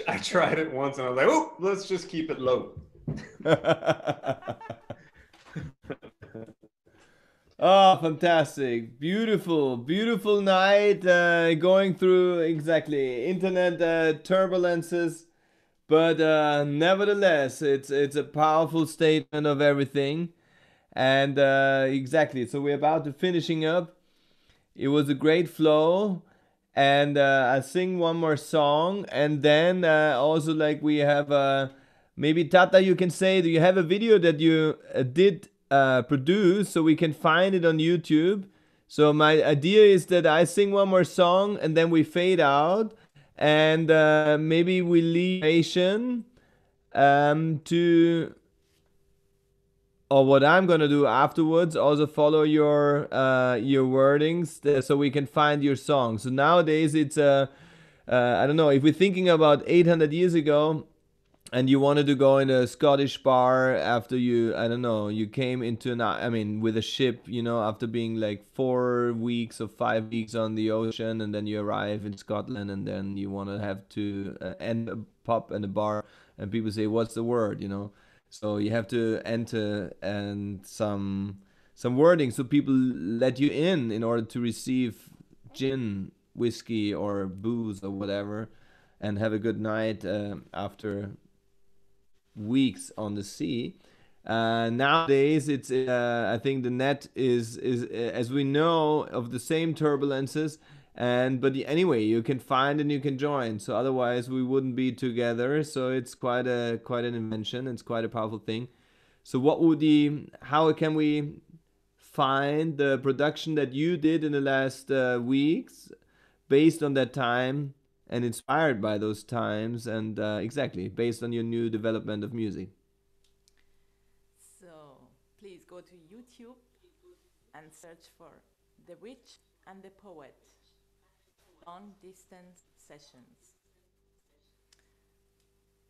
I tried it once and I was like, oh, let's just keep it low. Oh, fantastic. Beautiful, beautiful night going through exactly internet turbulences, but nevertheless, it's a powerful statement of everything. And exactly, so we're about to finishing up. It was a great flow, and I sing one more song, and then also like we have maybe Tata, you can say, do you have a video that you did produce so we can find it on YouTube? So my idea is that I sing one more song, and then we fade out, and maybe we leave nation to or what I'm gonna do afterwards, also follow your wordings so we can find your song. So nowadays it's I don't know if we're thinking about 800 years ago, and you wanted to go in a Scottish bar after you I don't know you came into an I mean with a ship, you know, after being like 4 weeks or 5 weeks on the ocean, and then you arrive in Scotland, and then you want to have to end a pub and a bar, and people say what's the word, you know, so you have to enter and some wording so people let you in order to receive gin, whiskey, or booze or whatever, and have a good night after weeks on the sea. Nowadays, it's I think the net is as we know of the same turbulences, and but anyway, you can find and you can join. So otherwise, we wouldn't be together. So it's quite an invention. It's quite a powerful thing. So what would the how can we find the production that you did in the last weeks based on that time and inspired by those times, and exactly based on your new development of music? So please go to YouTube and search for The Witch and the Poet long distance sessions.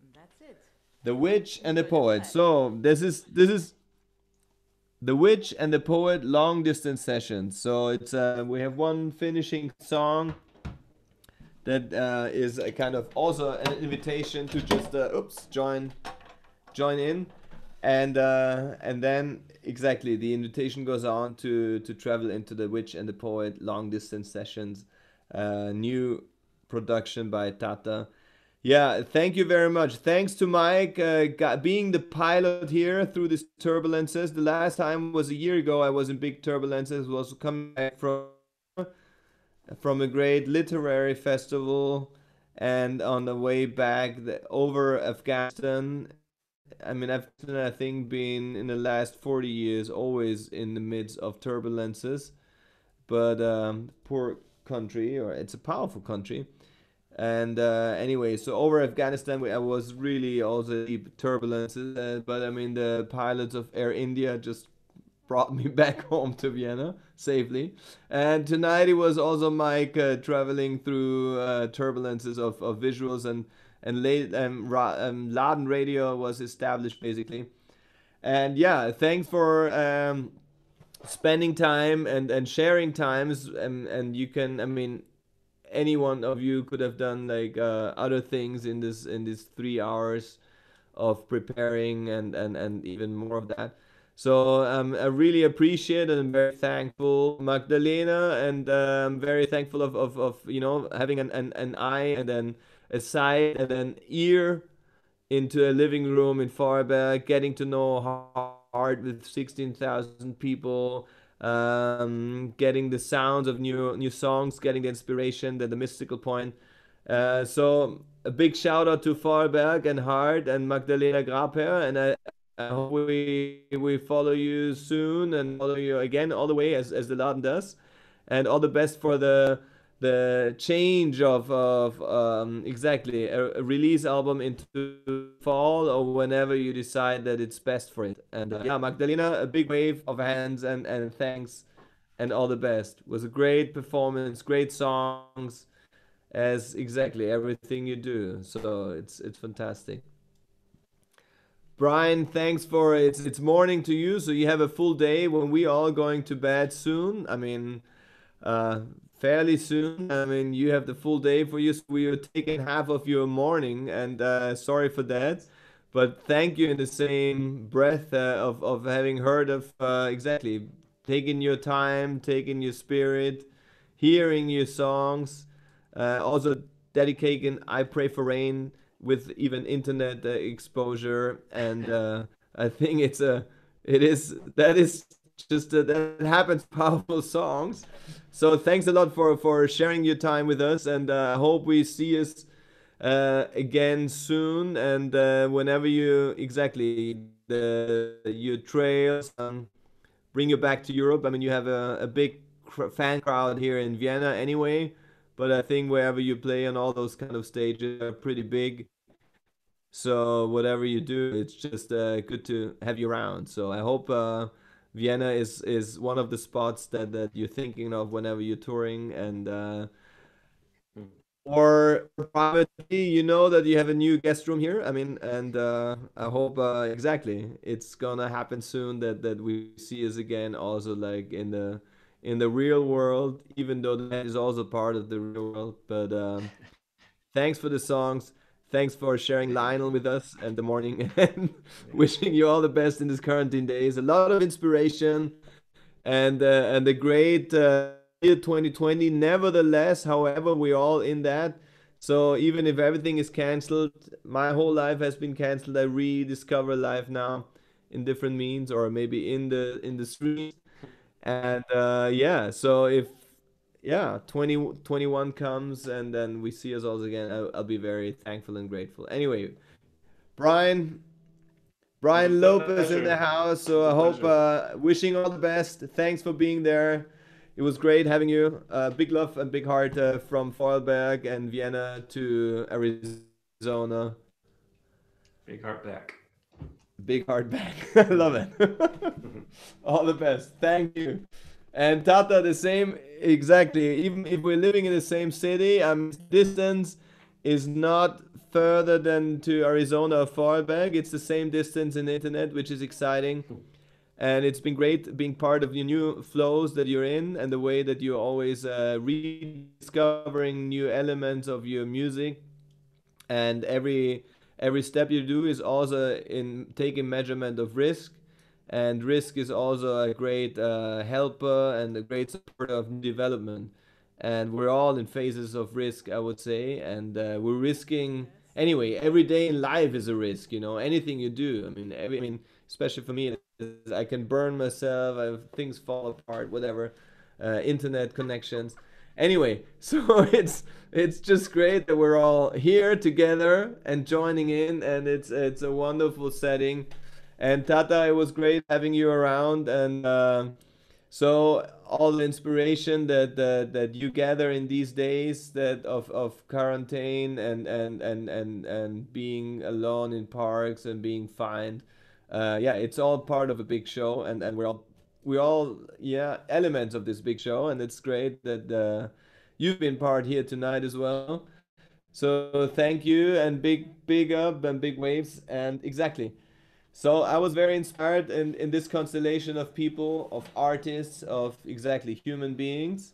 And that's it. The Witch and the Enjoy the Poet. flight. So this is The Witch and the Poet long distance sessions. So it's we have one finishing song that is a kind of also an invitation to just join in, and then exactly the invitation goes on to travel into The Witch and the Poet long distance sessions, new production by Tata. Yeah, thank you very much. Thanks to Mike being the pilot here through these turbulences. The last time was a year ago. I was in big turbulences. Was coming back from a great literary festival, and on the way back over Afghanistan. I mean, Afghanistan, I think, been in the last 40 years always in the midst of turbulences, but poor country, or it's a powerful country. And anyway, so over Afghanistan, I was really also deep turbulences. But I mean, the pilots of Air India just brought me back home to Vienna safely. And tonight it was also Mike traveling through turbulences of visuals, and Laden radio was established basically. And yeah, thanks for spending time and sharing times, and you can I mean any one of you could have done like other things in this 3 hours of preparing, and even more of that. So I really appreciate and I'm very thankful, Magdalena, and I'm very thankful of you know having an eye and then a sight and an ear into a living room in Vorarlberg, getting to know Heart with 16,000 people, getting the sounds of new songs, getting the inspiration, the mystical point. So a big shout out to Vorarlberg and Heart and Magdalena Grabher, and I hope we follow you soon and follow you again all the way as the Laden does, and all the best for the change of exactly a release album into fall or whenever you decide that it's best for it. And yeah, Magdalena, a big wave of hands and thanks and all the best. It was a great performance, great songs, as exactly everything you do. So it's fantastic. Brian, thanks for it's morning to you, so you have a full day when we all going to bed soon. I mean, uh, fairly soon. I mean, you have the full day for you. So we are taking half of your morning, and sorry for that. But thank you in the same breath of having heard of exactly taking your time, taking your spirit, hearing your songs, also dedicating I Pray for Rain with even internet exposure. And I think it is, that is just, that happens, powerful songs. So thanks a lot for sharing your time with us, and I hope we see us again soon. And whenever you exactly your trails bring you back to Europe. I mean, you have a big fan crowd here in Vienna anyway, but I think wherever you play on all those kind of stages are pretty big. So whatever you do, it's just good to have you around. So I hope Vienna is one of the spots that you're thinking of whenever you're touring. And or privately, you know that you have a new guest room here. I mean, and I hope exactly it's gonna happen soon that we see us again, also like in the real world, even though that is also part of the real world. But thanks for the songs. Thanks for sharing Lionel with us and the morning, and wishing you all the best in these quarantine days. A lot of inspiration, and a great year 2020. Nevertheless, however, we're all in that. So even if everything is canceled, my whole life has been canceled. I rediscover life now in different means, or maybe in the streets. And yeah, so if yeah 2021 comes and then we see us all again, I'll be very thankful and grateful. Anyway, Brian, Brian Lopez in the house. So I hope, wishing all the best. Thanks for being there. It was great having you. Big love and big heart from Vorarlberg and Vienna to Arizona. Big heart back. Big heart back. I love it. All the best. Thank you. And Tata, the same, exactly. Even if we're living in the same city, distance is not further than to Arizona or Vorarlberg. It's the same distance in the internet, which is exciting. And it's been great being part of the new flows that you're in, and the way that you're always rediscovering new elements of your music. And every step you do is also in taking measurement of risk. And risk is also a great helper and a great supporter of new development. And we're all in phases of risk, I would say. And we're risking anyway. Every day in life is a risk, you know. Anything you do. I mean, especially for me, I can burn myself. Things fall apart, whatever. Internet connections. Anyway, so it's just great that we're all here together and joining in, and it's a wonderful setting. And Tata, it was great having you around, and so all the inspiration that you gather in these days that of quarantine and being alone in parks and being fined, yeah, it's all part of a big show, and we're all yeah elements of this big show, and it's great that you've been part here tonight as well. So thank you, and big up and big waves, and exactly. So I was very inspired in this constellation of people, of artists, of exactly human beings.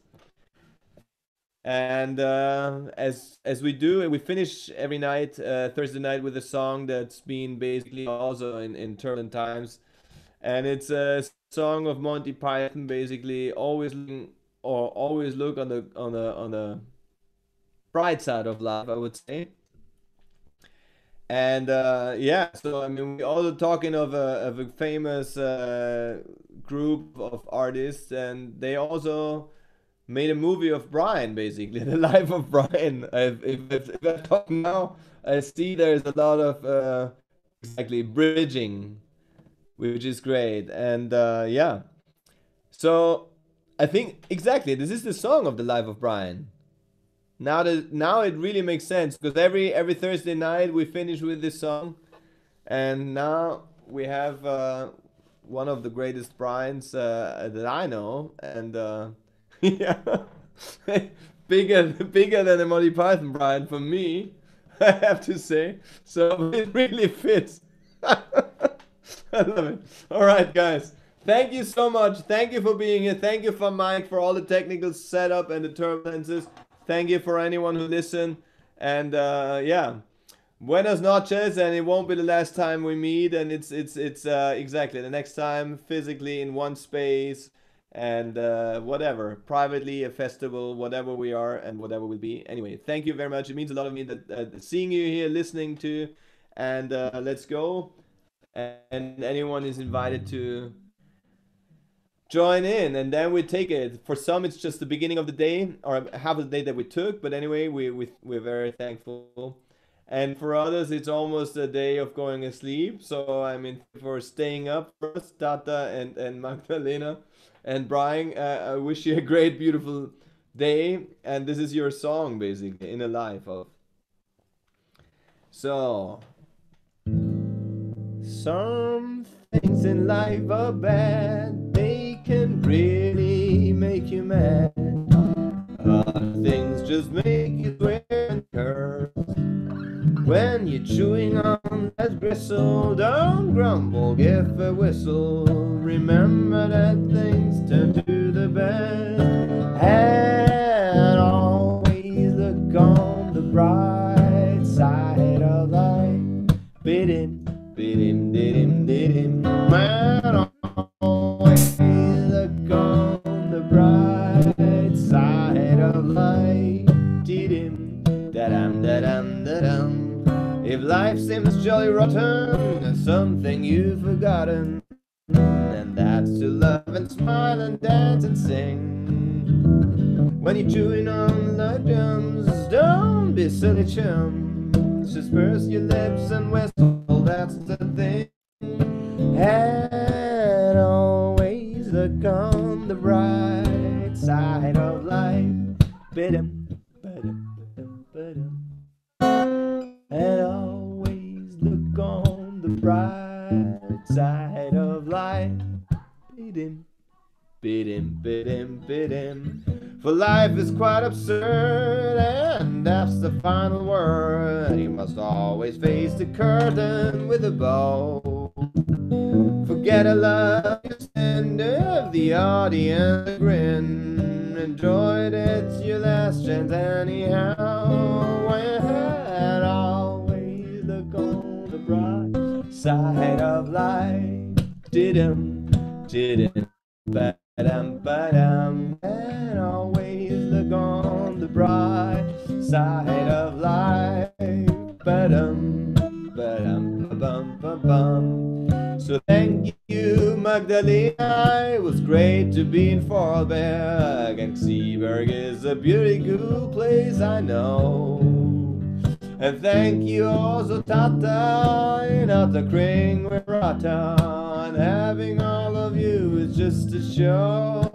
And as we do, we finish every night, Thursday night, with a song that's been basically also in turbulent times. And it's a song of Monty Python, basically always look on the bright side of life, I would say. And yeah, so I mean, we also talking of a famous group of artists, and they also made a movie of Brian, basically, the life of Brian. If I talk now, I see there's a lot of exactly bridging, which is great. And yeah, so I think exactly this is the song of the life of Brian. Now it really makes sense, because every Thursday night we finish with this song, and now we have one of the greatest Brians that I know, and yeah, bigger than the Monty Python Brian for me, I have to say. So it really fits. I love it. All right, guys. Thank you so much. Thank you for being here. Thank you for Mike for all the technical setup and the turbulences. Thank you for anyone who listened. And yeah, buenas noches. And it won't be the last time we meet. And it's exactly the next time physically in one space and whatever, privately, a festival, whatever we are and whatever will be. Anyway, thank you very much. It means a lot of me that seeing you here, listening to, and let's go. And anyone is invited to join in, and then we take it. For some it's just the beginning of the day or half of the day that we took, but anyway, we're very thankful. And for others it's almost a day of going asleep, so I mean, for staying up first, Tata and Magdalena and Brian, I wish you a great beautiful day. And this is your song basically in a life of. So some things in life are bad, they can really make you mad. Other things just make you swear and curse. When you're chewing on that gristle, don't grumble, give a whistle. Remember that things turn to the best. And always look on the bright side of life. Bidim, bidim, didim, didim. Man, always look on the bright side of life. Didim, da-dum, da-dum, da-dum. If life seems jolly rotten, there's something you've forgotten, and that's to love and smile and dance and sing. When you're chewing on the drums, don't be silly chums. Just purse your lips and whistle, that's the thing. And always look on the bright side of life. Ba-dum, ba-dum, ba-dum, ba-dum. And always look on the bright side of life. Ba-dum, ba-dum, ba-dum, ba-dum. For life is quite absurd, and that's the final word. You must always face the curtain with a bow. Forget a love you send, give the audience a grin. Enjoy it, it's your last chance anyhow. And always look on the bright side of life. Didum, didum, ba-dum, ba-dum. And always look on the bright side of life. Ba-dum, ba-dum, ba-bum, ba-bum. So thank you, Magdalena. It was great to be in Vorarlberg, and Seeberg is a beautiful place, I know. And thank you also, Tata, in Otterkring, Wirata. And having all of you is just a show.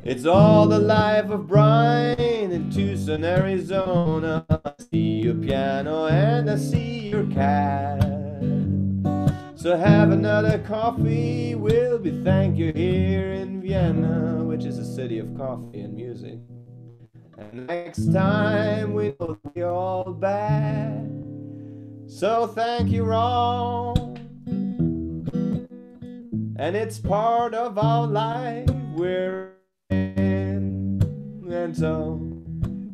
It's all the life of Brian in Tucson, Arizona. I see your piano and I see your cat. So have another coffee, we'll be thank you here in Vienna, which is a city of coffee and music. And next time we know we're all back. So thank you all. And it's part of our life we're in. And so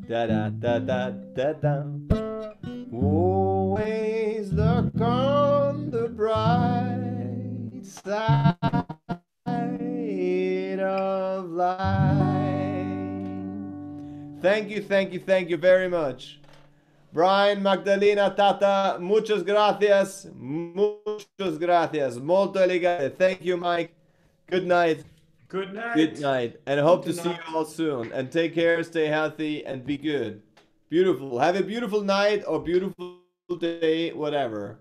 da da da da da da. Always look on the bright side of life. Thank you, thank you, thank you very much. Brian, Magdalena, Tata, muchas gracias. Muchas gracias. Molto elegante. Thank you, Mike. Good night. Good night. Good night. And I hope to see you all soon. And take care, stay healthy, and be good. Beautiful. Have a beautiful night or beautiful day, whatever.